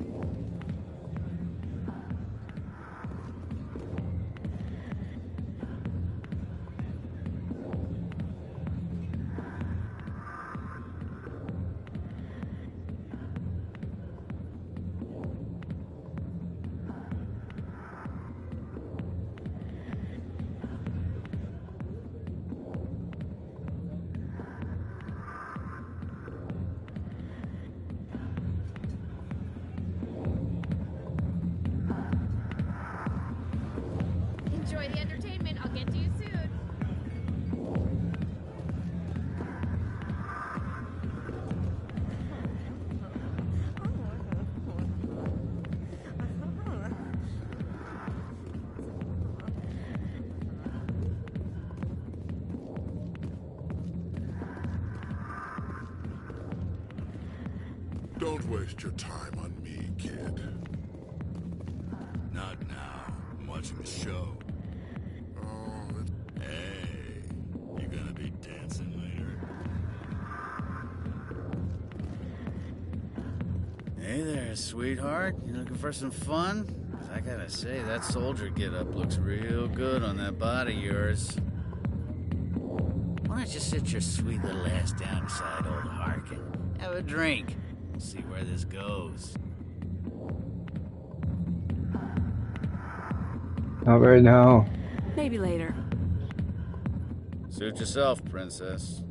Speaker 22: Enjoy the entertainment. I'll get to you soon.
Speaker 20: Don't waste your time on me, kid.
Speaker 23: Not now. I'm watching the show. Hey, you gonna be dancing later?
Speaker 24: Hey there, sweetheart. You looking for some fun? 'Cause I gotta say, that soldier get-up looks real good on that body of yours. Why don't you sit your sweet little ass down beside old Harkin? Have a drink. See where this goes.
Speaker 2: Not right now.
Speaker 1: Maybe later.
Speaker 24: Suit yourself, princess.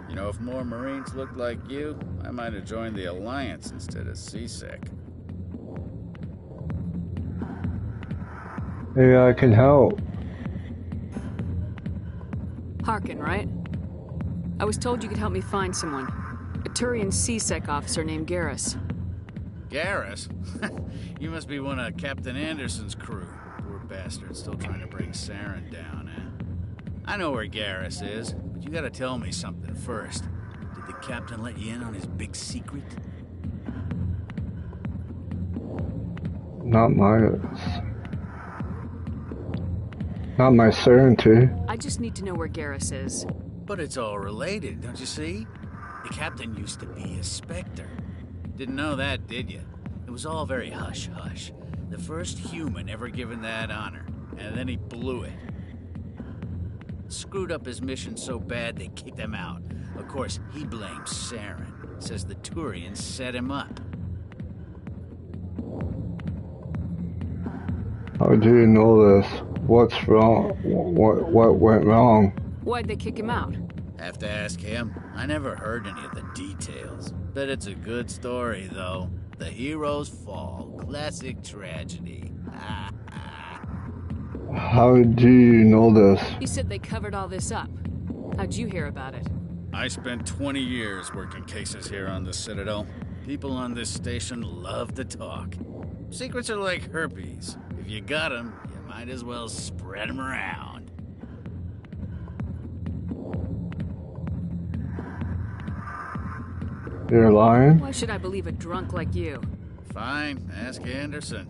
Speaker 24: You know, if more Marines looked like you, I might have joined the Alliance instead of CSEC.
Speaker 2: Maybe I can help.
Speaker 1: Harkin, right? I was told you could help me find someone. A Turian CSEC officer named Garrus.
Speaker 24: Garrus? You must be one of Captain Anderson's crew. Poor bastard, still trying to bring Saren down, eh? I know where Garrus is, but you gotta tell me something first. Did the captain let you in on his big secret?
Speaker 2: Not my certainty.
Speaker 1: I just need to know where Garrus is.
Speaker 24: But it's all related, don't you see? The captain used to be a Spectre. Didn't know that, did you? It was all very hush-hush. The first human ever given that honor, and then he blew it. Screwed up his mission so bad they kicked him out. Of course, he blames Saren. Says the Turians set him up.
Speaker 2: How do you know this? What's wrong? What went wrong?
Speaker 1: Why'd they kick him out?
Speaker 24: Have to ask him. I never heard any of the details. Bet it's a good story, though. The hero's fall. Classic tragedy.
Speaker 2: How do you know this?
Speaker 1: You said they covered all this up. How'd you hear about it?
Speaker 24: I spent 20 years working cases here on the Citadel. People on this station love to talk. Secrets are like herpes. If you got them, you might as well spread them around.
Speaker 2: You're lying?
Speaker 1: Why should I believe a drunk like you?
Speaker 24: Fine, ask Anderson.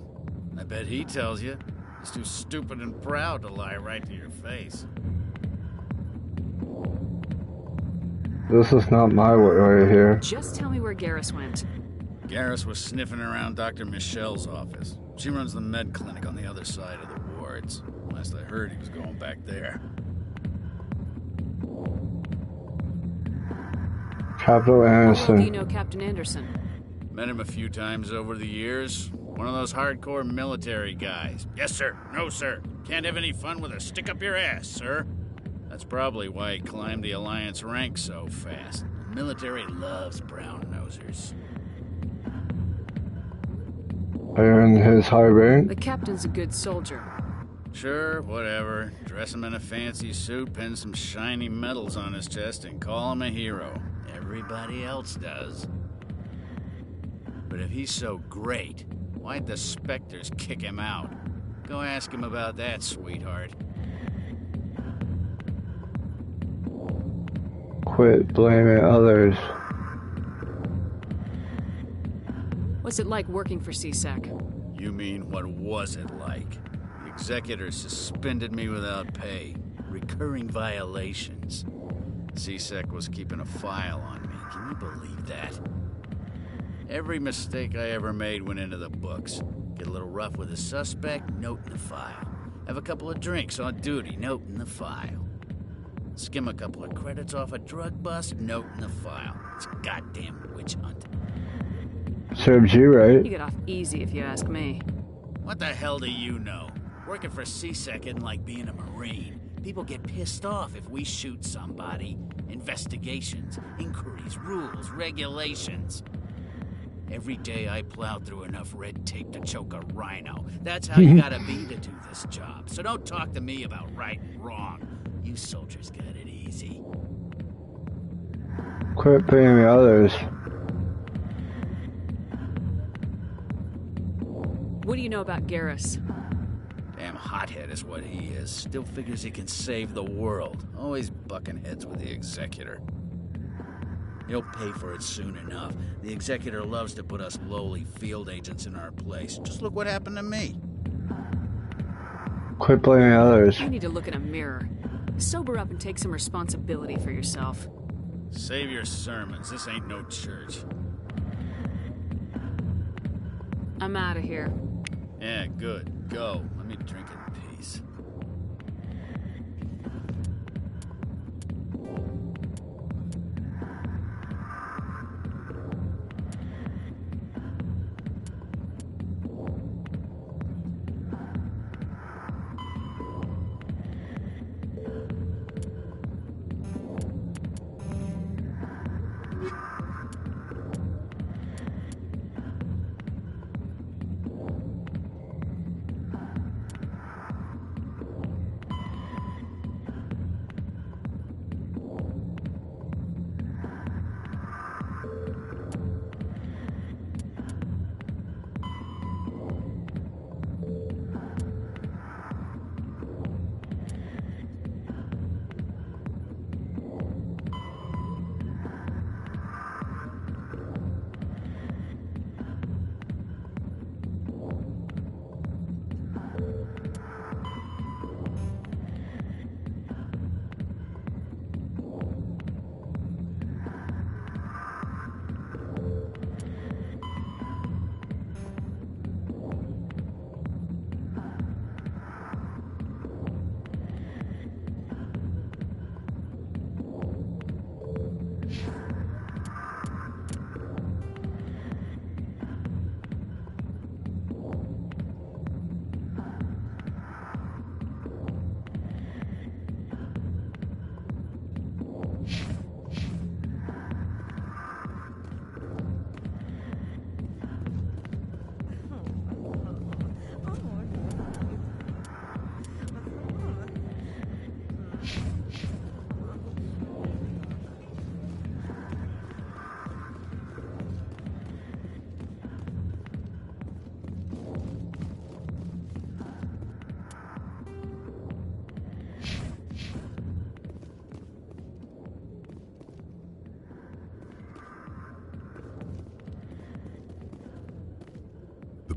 Speaker 24: I bet he tells you. He's too stupid and proud to lie right to your face.
Speaker 2: This is not my way right here.
Speaker 1: Just tell me where Garrus went.
Speaker 24: Garrus was sniffing around Dr. Michelle's office. She runs the med clinic on the other side of the wards. Last I heard, he was going back there.
Speaker 2: Captain
Speaker 1: How well
Speaker 2: Anderson.
Speaker 1: do you know Captain Anderson?
Speaker 24: Met him a few times over the years. One of those hardcore military guys. Yes, sir. No, sir. Can't have any fun with a stick up your ass, sir. That's probably why he climbed the Alliance ranks so fast. The military loves brown-nosers.
Speaker 2: Are you in his high rank?
Speaker 1: The captain's a good soldier.
Speaker 24: Sure, whatever. Dress him in a fancy suit, pin some shiny medals on his chest, and call him a hero. Everybody else does. But if he's so great, why'd the Spectres kick him out? Go ask him about that, sweetheart.
Speaker 2: Quit blaming others.
Speaker 1: What's it like working for CSEC?
Speaker 24: You mean, what was it like? The executors suspended me without pay. Recurring violations. CSEC was keeping a file on me. Can you believe that? Every mistake I ever made went into the books. Get a little rough with a suspect, note in the file. Have a couple of drinks on duty, note in the file. Skim a couple of credits off a drug bust, note in the file. It's a goddamn witch hunt.
Speaker 2: Serves you right.
Speaker 1: You get off easy if you ask me.
Speaker 24: What the hell do you know? Working for CSEC isn't like being a Marine. People get pissed off if we shoot somebody. Investigations, inquiries, rules, regulations. Every day I plow through enough red tape to choke a rhino. That's how you gotta be to do this job. So don't talk to me about right and wrong. You soldiers got it easy.
Speaker 2: Quit blaming others.
Speaker 1: What do you know about Garrus?
Speaker 24: Damn hothead is what he is. Still figures he can save the world. Always bucking heads with the Executor. He'll pay for it soon enough. The Executor loves to put us lowly field agents in our place. Just look what happened to me.
Speaker 2: Quit blaming others.
Speaker 1: You need to look in a mirror. Sober up and take some responsibility for yourself.
Speaker 24: Save your sermons. This ain't no church.
Speaker 1: I'm out of here.
Speaker 24: Yeah, good. Go. Let me drink in peace.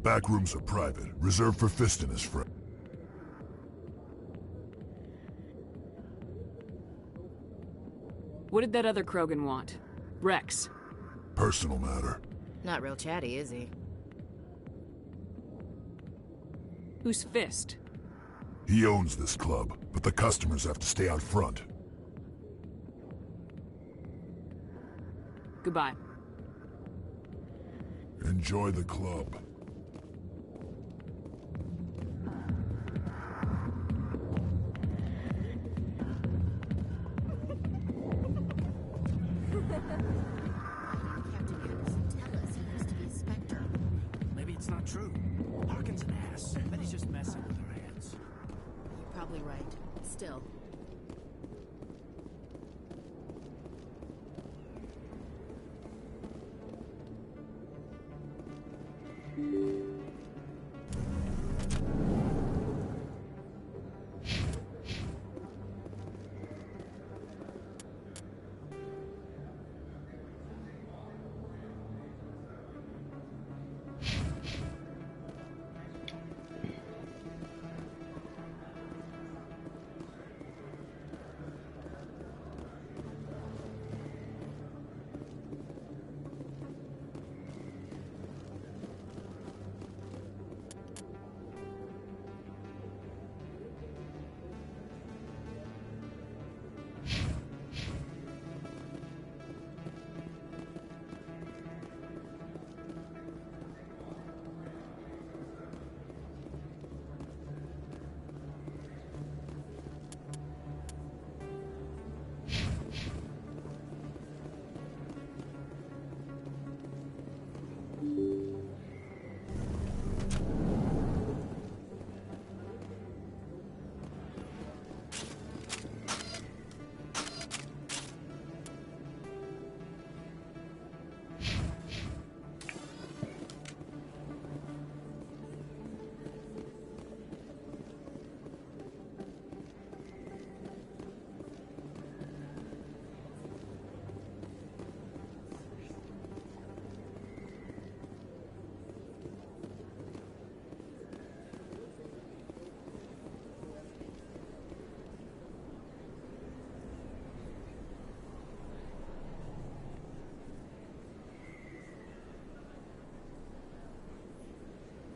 Speaker 21: back rooms are private, reserved for Fist and his friend.
Speaker 1: What did that other Krogan want? Rex.
Speaker 21: Personal matter.
Speaker 4: Not real chatty, is he?
Speaker 1: Who's Fist?
Speaker 21: He owns this club, but the customers have to stay out front.
Speaker 1: Goodbye.
Speaker 21: Enjoy the club.
Speaker 8: Maybe it's not true. Harkin's an ass. Bet he's just messing with her hands.
Speaker 4: You're probably right. Still.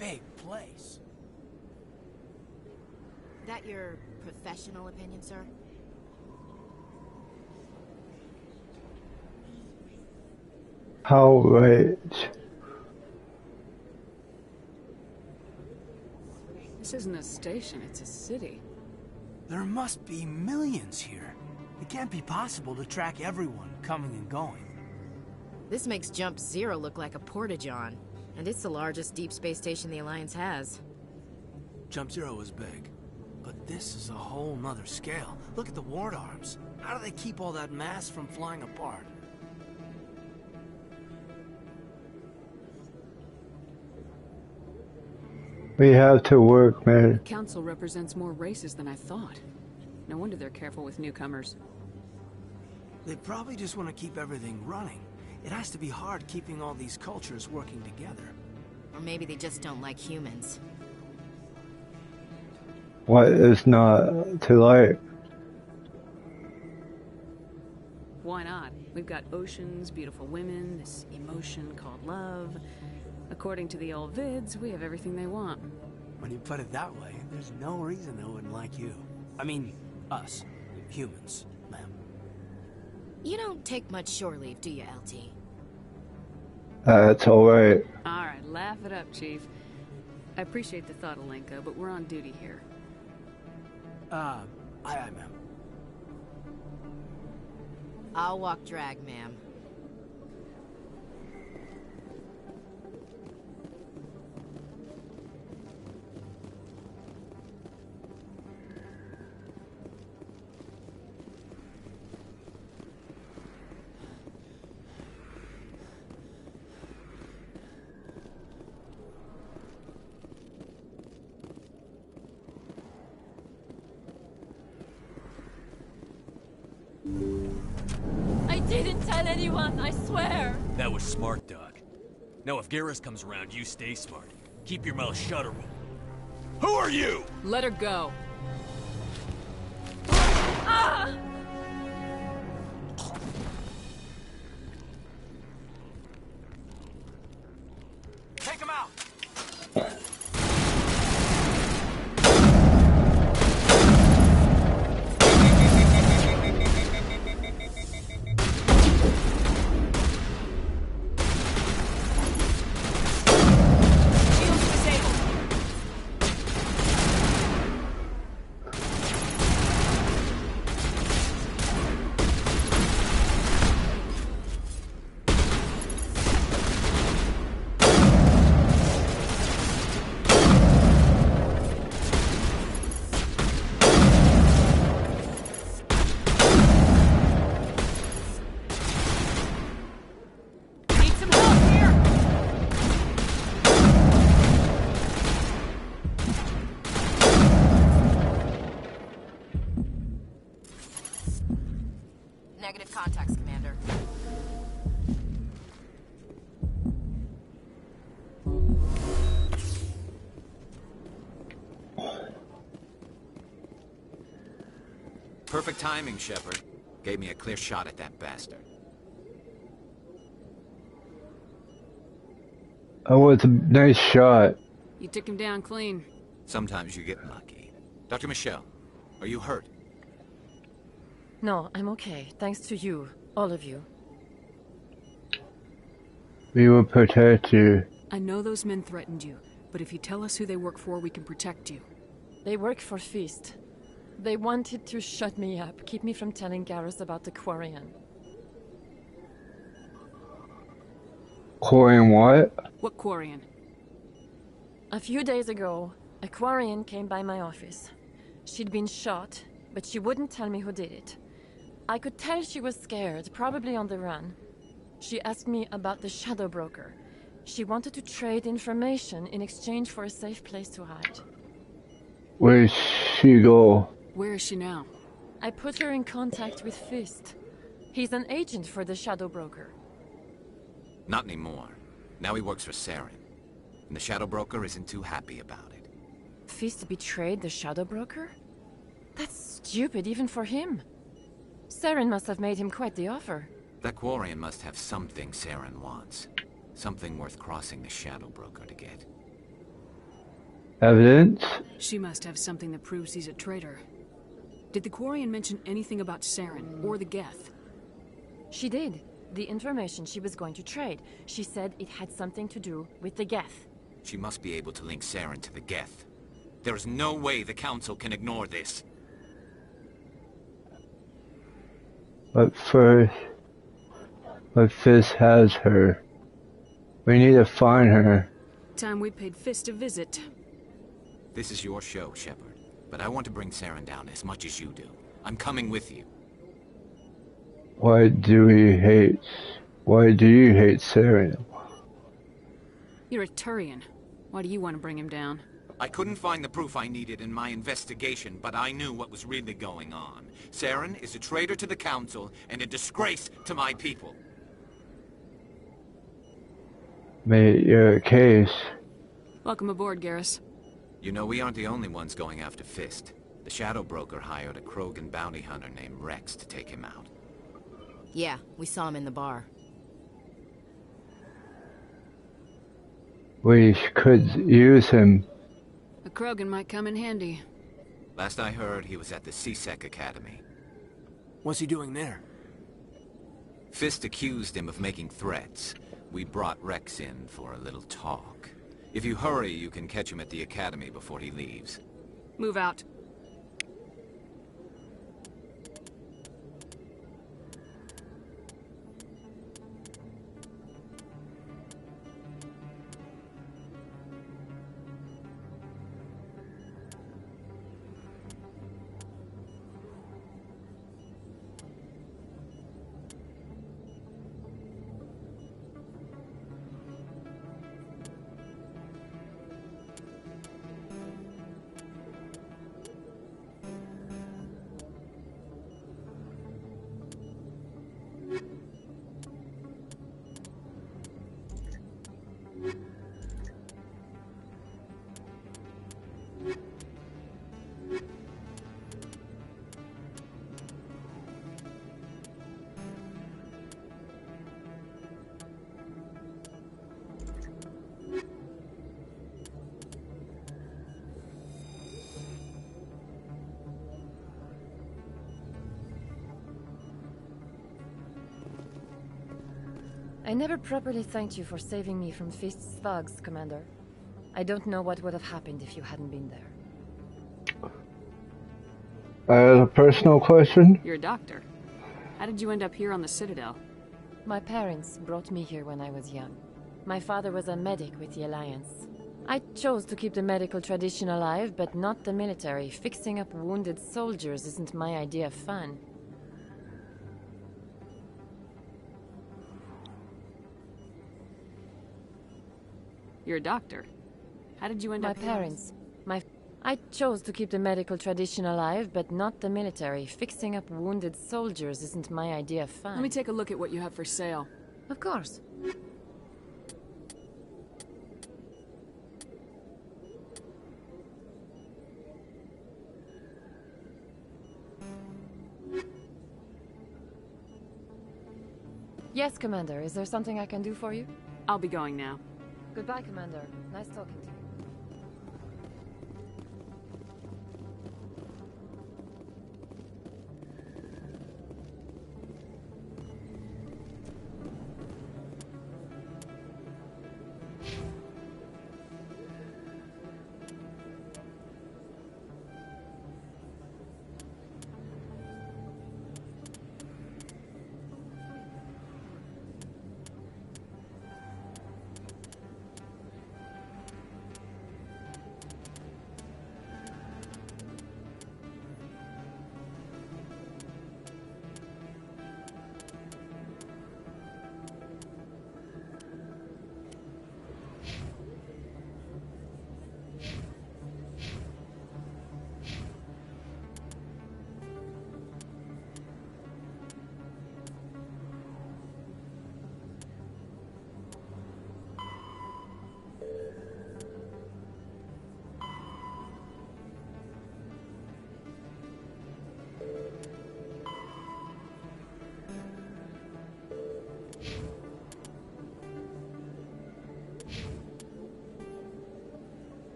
Speaker 8: Big place.
Speaker 4: That your professional opinion, sir?
Speaker 2: How right.
Speaker 1: This isn't a station, it's a city.
Speaker 8: There must be millions here. It can't be possible to track everyone coming and going.
Speaker 4: This makes Jump Zero look like a porta-john. And it's the largest deep space station the Alliance has.
Speaker 8: Jump Zero is big, but this is a whole nother scale. Look at the ward arms. How do they keep all that mass from flying apart?
Speaker 2: We have to work, man.
Speaker 1: The council represents more races than I thought. No wonder they're careful with newcomers.
Speaker 8: They probably just want to keep everything running. It has to be hard keeping all these cultures working together.
Speaker 4: Or maybe they just don't like humans.
Speaker 2: What is not to like?
Speaker 1: Why not? We've got oceans, beautiful women, this emotion called love. According to the old vids, we have everything they want.
Speaker 8: When you put it that way, there's no reason they wouldn't like you. I mean, us. Humans, ma'am.
Speaker 4: You don't take much shore leave, do you, LT?
Speaker 2: That's alright.
Speaker 1: Alright, laugh it up, Chief. I appreciate the thought, Alenka, but we're on duty here.
Speaker 8: Aye, ma'am.
Speaker 4: I'll walk drag, ma'am.
Speaker 3: I didn't tell anyone, I swear!
Speaker 5: That was smart, Doc. Now if Garrus comes around, you stay smart.
Speaker 8: Keep your mouth shut or we'll... Who are you?
Speaker 12: Let her go.
Speaker 3: Ah!
Speaker 8: Take him out!
Speaker 4: Negative contacts, Commander.
Speaker 5: Perfect timing, Shepard. Gave me a clear shot at that bastard.
Speaker 2: Oh, it's a nice shot.
Speaker 1: You took him down clean.
Speaker 5: Sometimes you get lucky. Dr. Michelle, are you hurt?
Speaker 12: No, I'm okay. Thanks to you. All of you.
Speaker 2: We will protect you.
Speaker 1: I know those men threatened you, but if you tell us who they work for, we can protect you.
Speaker 12: They work for Feast. They wanted to shut me up, keep me from telling Garrus about the Quarian.
Speaker 2: Quarian what?
Speaker 1: What Quarian?
Speaker 12: A few days ago, a Quarian came by my office. She'd been shot, but she wouldn't tell me who did it. I could tell she was scared, probably on the run. She asked me about the Shadow Broker. She wanted to trade information in exchange for a safe place to hide.
Speaker 2: Where's she go?
Speaker 1: Where is she now?
Speaker 12: I put her in contact with Fist. He's an agent for the Shadow Broker.
Speaker 5: Not anymore. Now he works for Saren. And the Shadow Broker isn't too happy about it.
Speaker 12: Fist betrayed the Shadow Broker? That's stupid even for him. Saren must have made him quite the offer.
Speaker 5: That Quarian must have something Saren wants. Something worth crossing the Shadow Broker to get.
Speaker 2: Evidence?
Speaker 1: She must have something that proves he's a traitor. Did the Quarian mention anything about Saren or the Geth?
Speaker 12: She did. The information she was going to trade. She said it had something to do with the Geth.
Speaker 5: She must be able to link Saren to the Geth. There is no way the Council can ignore this.
Speaker 2: But Fist has her. We need to find her.
Speaker 1: Time we paid Fist a visit.
Speaker 5: This is your show, Shepard. But I want to bring Saren down as much as you do. I'm coming with you.
Speaker 2: Why do you hate Saren?
Speaker 1: You're a Turian. Why do you want to bring him down?
Speaker 5: I couldn't find the proof I needed in my investigation, but I knew what was really going on. Saren is a traitor to the Council and a disgrace to my people.
Speaker 2: Made your case.
Speaker 1: Welcome aboard, Garrus.
Speaker 5: You know, we aren't the only ones going after Fist. The Shadow Broker hired a Krogan bounty hunter named Rex to take him out.
Speaker 4: Yeah, we saw him in the bar.
Speaker 2: We could use him.
Speaker 1: A Krogan might come in handy.
Speaker 5: Last I heard, he was at the CSEC Academy.
Speaker 8: What's he doing there?
Speaker 5: Fist accused him of making threats. We brought Rex in for a little talk. If you hurry, you can catch him at the Academy before he leaves.
Speaker 1: Move out.
Speaker 12: I never properly thanked you for saving me from Fist's thugs, Commander. I don't know what would have happened if you hadn't been there.
Speaker 2: A personal question?
Speaker 1: You're a doctor. How did you end up here on the Citadel?
Speaker 12: My parents brought me here when I was young. My father was a medic with the Alliance. I chose to keep the medical tradition alive, but not the military. Fixing up wounded soldiers isn't my idea of fun.
Speaker 1: You're a doctor. How did you end up here?
Speaker 12: My parents. I chose to keep the medical tradition alive, but not the military. Fixing up wounded soldiers isn't my idea of fun.
Speaker 1: Let me take a look at what you have for sale.
Speaker 12: Of course. Yes, Commander. Is there something I can do for you?
Speaker 1: I'll be going now.
Speaker 12: Goodbye, Commander. Nice talking to you.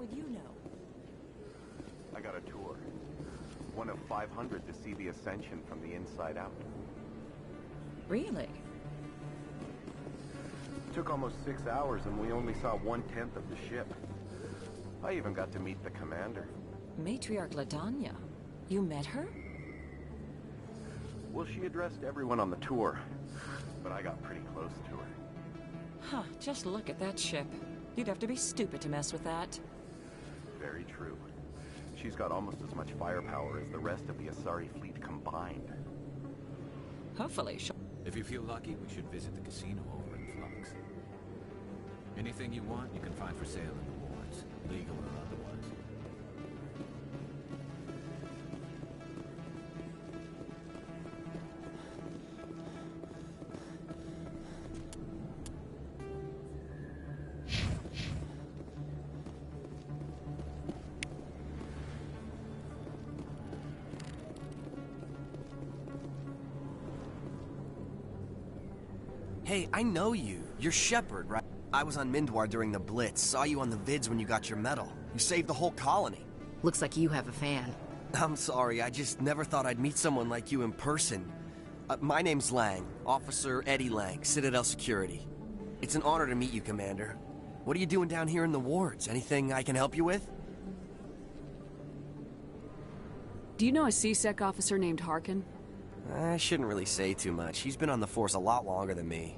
Speaker 6: would you know?
Speaker 18: I got a tour. One of 500 to see the Ascension from the inside out.
Speaker 6: Really?
Speaker 18: Took almost 6 hours and we only saw 1/10 of the ship. I even got to meet the commander.
Speaker 6: Matriarch Ladanya. You met her?
Speaker 18: Well, she addressed everyone on the tour, but I got pretty close to her.
Speaker 6: Huh, just look at that ship. You'd have to be stupid to mess with that.
Speaker 18: Very true. She's got almost as much firepower as the rest of the Asari fleet combined.
Speaker 6: Hopefully she'll...
Speaker 5: If you feel lucky, we should visit the casino over in Flux. Anything you want, you can find for sale in the wards, legal or otherwise.
Speaker 11: Hey, I know you. You're Shepard, right? I was on Mindwar during the Blitz. Saw you on the vids when you got your medal. You saved the whole colony.
Speaker 4: Looks like you have a fan.
Speaker 11: I'm sorry, I just never thought I'd meet someone like you in person. My name's Lang, Officer Eddie Lang, Citadel Security. It's an honor to meet you, Commander. What are you doing down here in the wards? Anything I can help you with?
Speaker 1: Do you know a CSEC officer named Harkin?
Speaker 11: I shouldn't really say too much. He's been on the force a lot longer than me.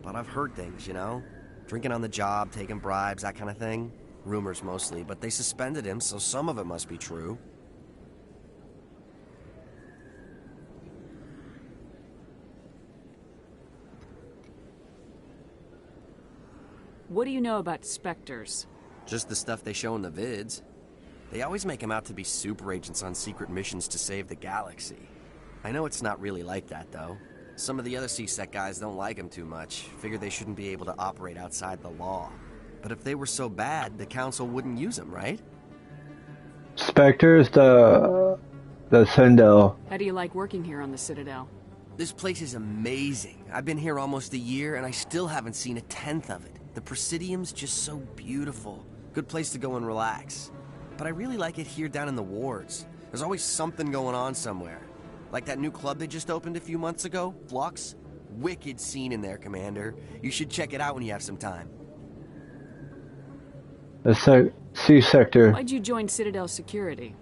Speaker 11: But I've heard things, you know? Drinking on the job, taking bribes, that kind of thing. Rumors mostly, but they suspended him, so some of it must be true.
Speaker 1: What do you know about specters?
Speaker 11: Just the stuff they show in the vids. They always make them out to be super agents on secret missions to save the galaxy. I know it's not really like that, though. Some of the other CSEC guys don't like them too much. Figure they shouldn't be able to operate outside the law. But if they were so bad, the Council wouldn't use them, right?
Speaker 2: Spectre's the Citadel.
Speaker 1: How do you like working here on the Citadel?
Speaker 11: This place is amazing. I've been here almost a year, and I still haven't seen a tenth of it. The Presidium's just so beautiful. Good place to go and relax. But I really like it here down in the wards. There's always something going on somewhere. Like that new club they just opened a few months ago, Flux. Wicked scene in there, Commander. You should check it out when you have some time.
Speaker 2: The C sector.
Speaker 1: Why'd you join Citadel Security?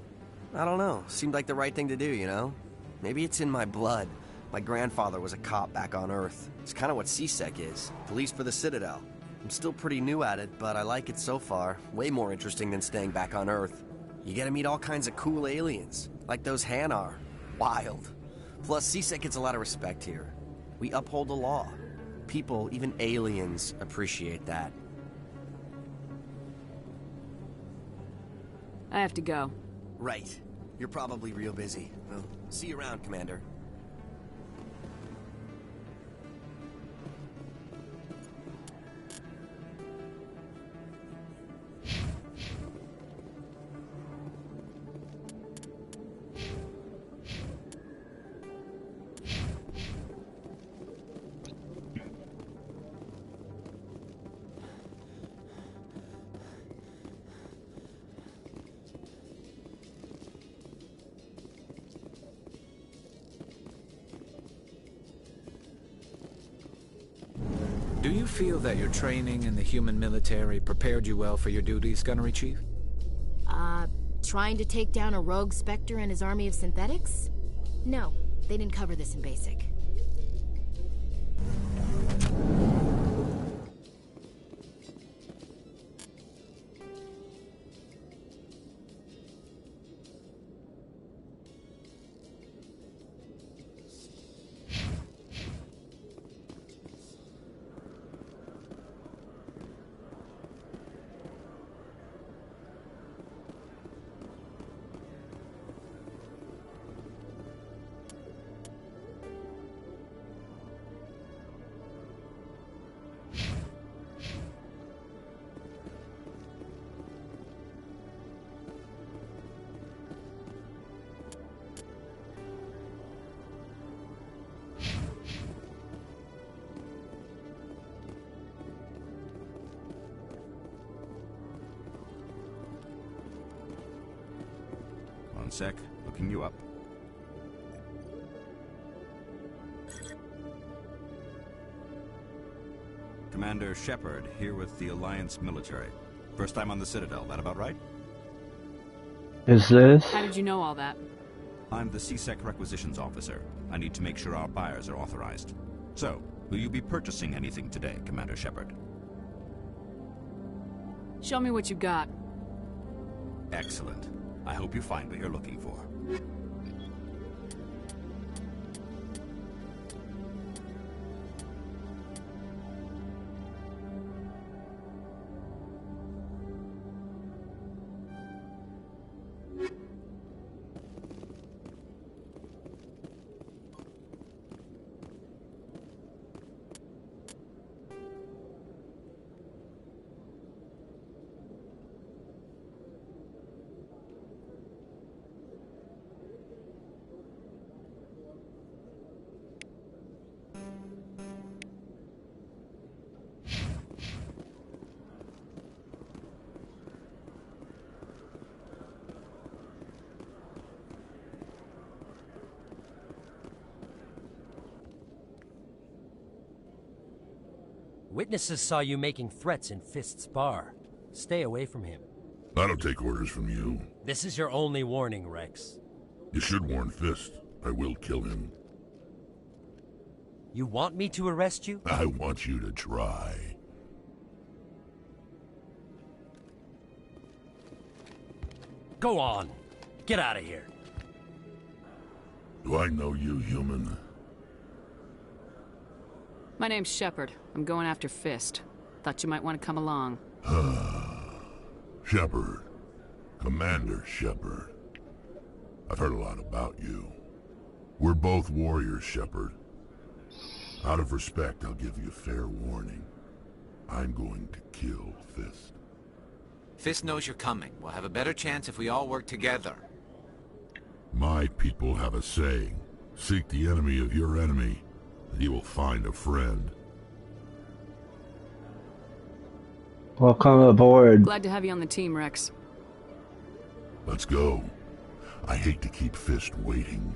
Speaker 11: I don't know. Seemed like the right thing to do, you know? Maybe it's in my blood. My grandfather was a cop back on Earth. It's kind of what CSEC is. Police for the Citadel. I'm still pretty new at it, but I like it so far. Way more interesting than staying back on Earth. You get to meet all kinds of cool aliens, like those Hanar. Wild. Plus, CSEC gets a lot of respect here. We uphold the law. People, even aliens, appreciate that.
Speaker 1: I have to go.
Speaker 11: Right. You're probably real busy. Well, see you around, Commander.
Speaker 5: Do you feel that your training in the human military prepared you well for your duties, Gunnery Chief?
Speaker 4: Trying to take down a rogue Spectre and his army of synthetics? No, they didn't cover this in basic.
Speaker 7: One sec, looking you up. Commander Shepard, here with the Alliance military. First time on the Citadel, that about right?
Speaker 2: Is this?
Speaker 1: How did you know all that?
Speaker 7: I'm the CSEC requisitions officer. I need to make sure our buyers are authorized. So, will you be purchasing anything today, Commander Shepard?
Speaker 1: Show me what you got.
Speaker 7: Excellent. I hope you find what you're looking for.
Speaker 13: Witnesses saw you making threats in Fist's bar. Stay away from him.
Speaker 21: I don't take orders from you.
Speaker 13: This is your only warning, Rex.
Speaker 21: You should warn Fist. I will kill him.
Speaker 13: You want me to arrest you?
Speaker 21: I want you to try.
Speaker 13: Go on. Get out of here.
Speaker 21: Do I know you, human?
Speaker 1: My name's Shepard. I'm going after Fist. Thought you might want to come along.
Speaker 20: Shepard. Commander Shepard. I've heard a lot about you. We're both warriors, Shepard. Out of respect, I'll give you a fair warning. I'm going to kill Fist.
Speaker 5: Fist knows you're coming. We'll have a better chance if we all work together.
Speaker 20: My people have a saying. Seek the enemy of your enemy, and you will find a friend.
Speaker 2: Welcome aboard.
Speaker 1: Glad to have you on the team, Rex.
Speaker 20: Let's go. I hate to keep Fist waiting.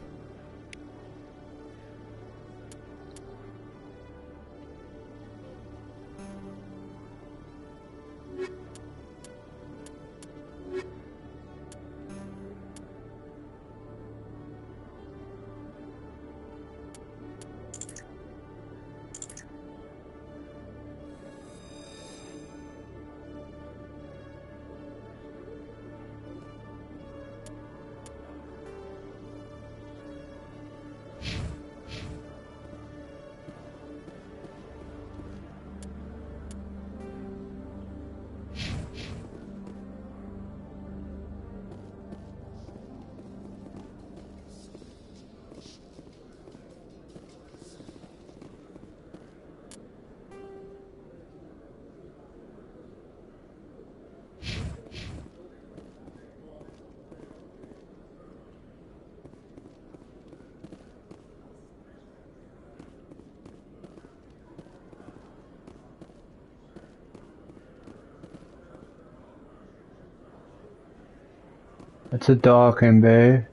Speaker 2: It's a docking bay.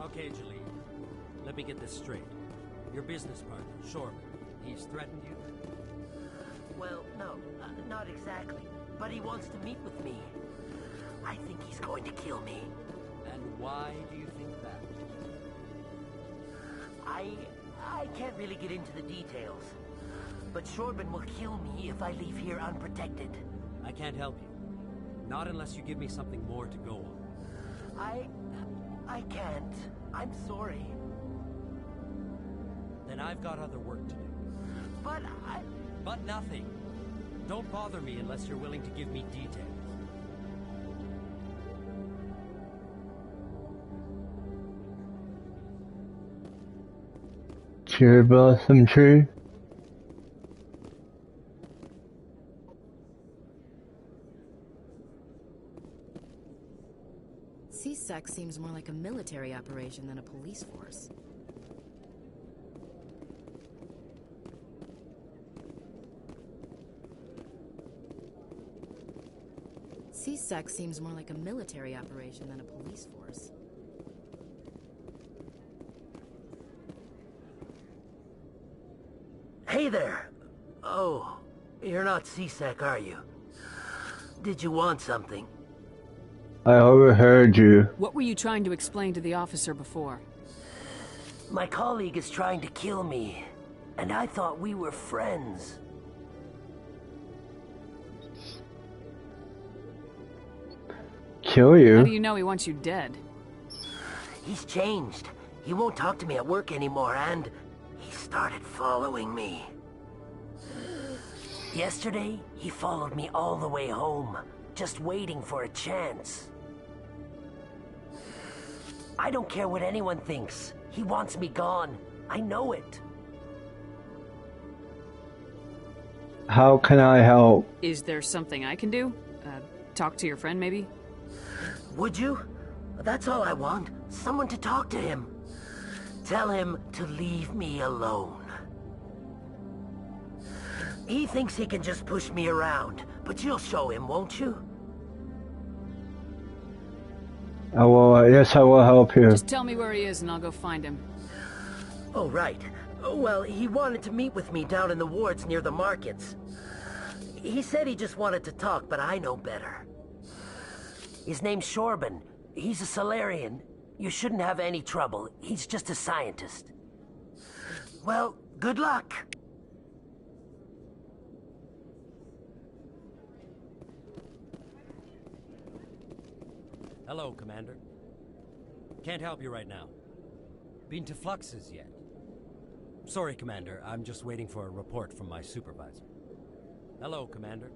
Speaker 13: Okay, Jalene. Let me get this straight. Your business partner, Shorman, he's threatened you?
Speaker 9: Well, no, not exactly. But he wants to meet with me. I think he's going to kill me.
Speaker 13: And why do you think that?
Speaker 9: I can't really get into the details. But Shorban will kill me if I leave here unprotected.
Speaker 13: I can't help you. Not unless you give me something more to go on.
Speaker 9: I can't. I'm sorry.
Speaker 13: Then I've got other work to do.
Speaker 9: But
Speaker 13: But nothing. Don't bother me unless you're willing to give me details.
Speaker 2: Cherry blossom tree.
Speaker 4: CSEC seems more like a military operation than a police force. CSEC seems more like a military operation than a police force.
Speaker 9: Hey there! Oh, you're not CSEC, are you? Did you want something?
Speaker 2: I overheard you.
Speaker 1: What were you trying to explain to the officer before?
Speaker 9: My colleague is trying to kill me, and I thought we were friends.
Speaker 2: Kill you?
Speaker 1: How do you know he wants you dead?
Speaker 9: He's changed. He won't talk to me at work anymore, and he started following me. Yesterday, he followed me all the way home, just waiting for a chance. I don't care what anyone thinks. He wants me gone. I know it.
Speaker 2: How can I help?
Speaker 1: Is there something I can do? Talk to your friend, maybe?
Speaker 9: Would you? That's all I want. Someone to talk to him. Tell him to leave me alone. He thinks he can just push me around, but you'll show him, won't you?
Speaker 2: I will, yes, I will help you.
Speaker 1: Just tell me where he is and I'll go find him.
Speaker 9: Oh, right. Well, he wanted to meet with me down in the wards near the markets. He said he just wanted to talk, but I know better. His name's Shorban. He's a Solarian. You shouldn't have any trouble. He's just a scientist. Well, good luck.
Speaker 13: Hello, Commander. Can't help you right now. Been to Flux's yet? Sorry, Commander. I'm just waiting for a report from my supervisor. Hello, Commander.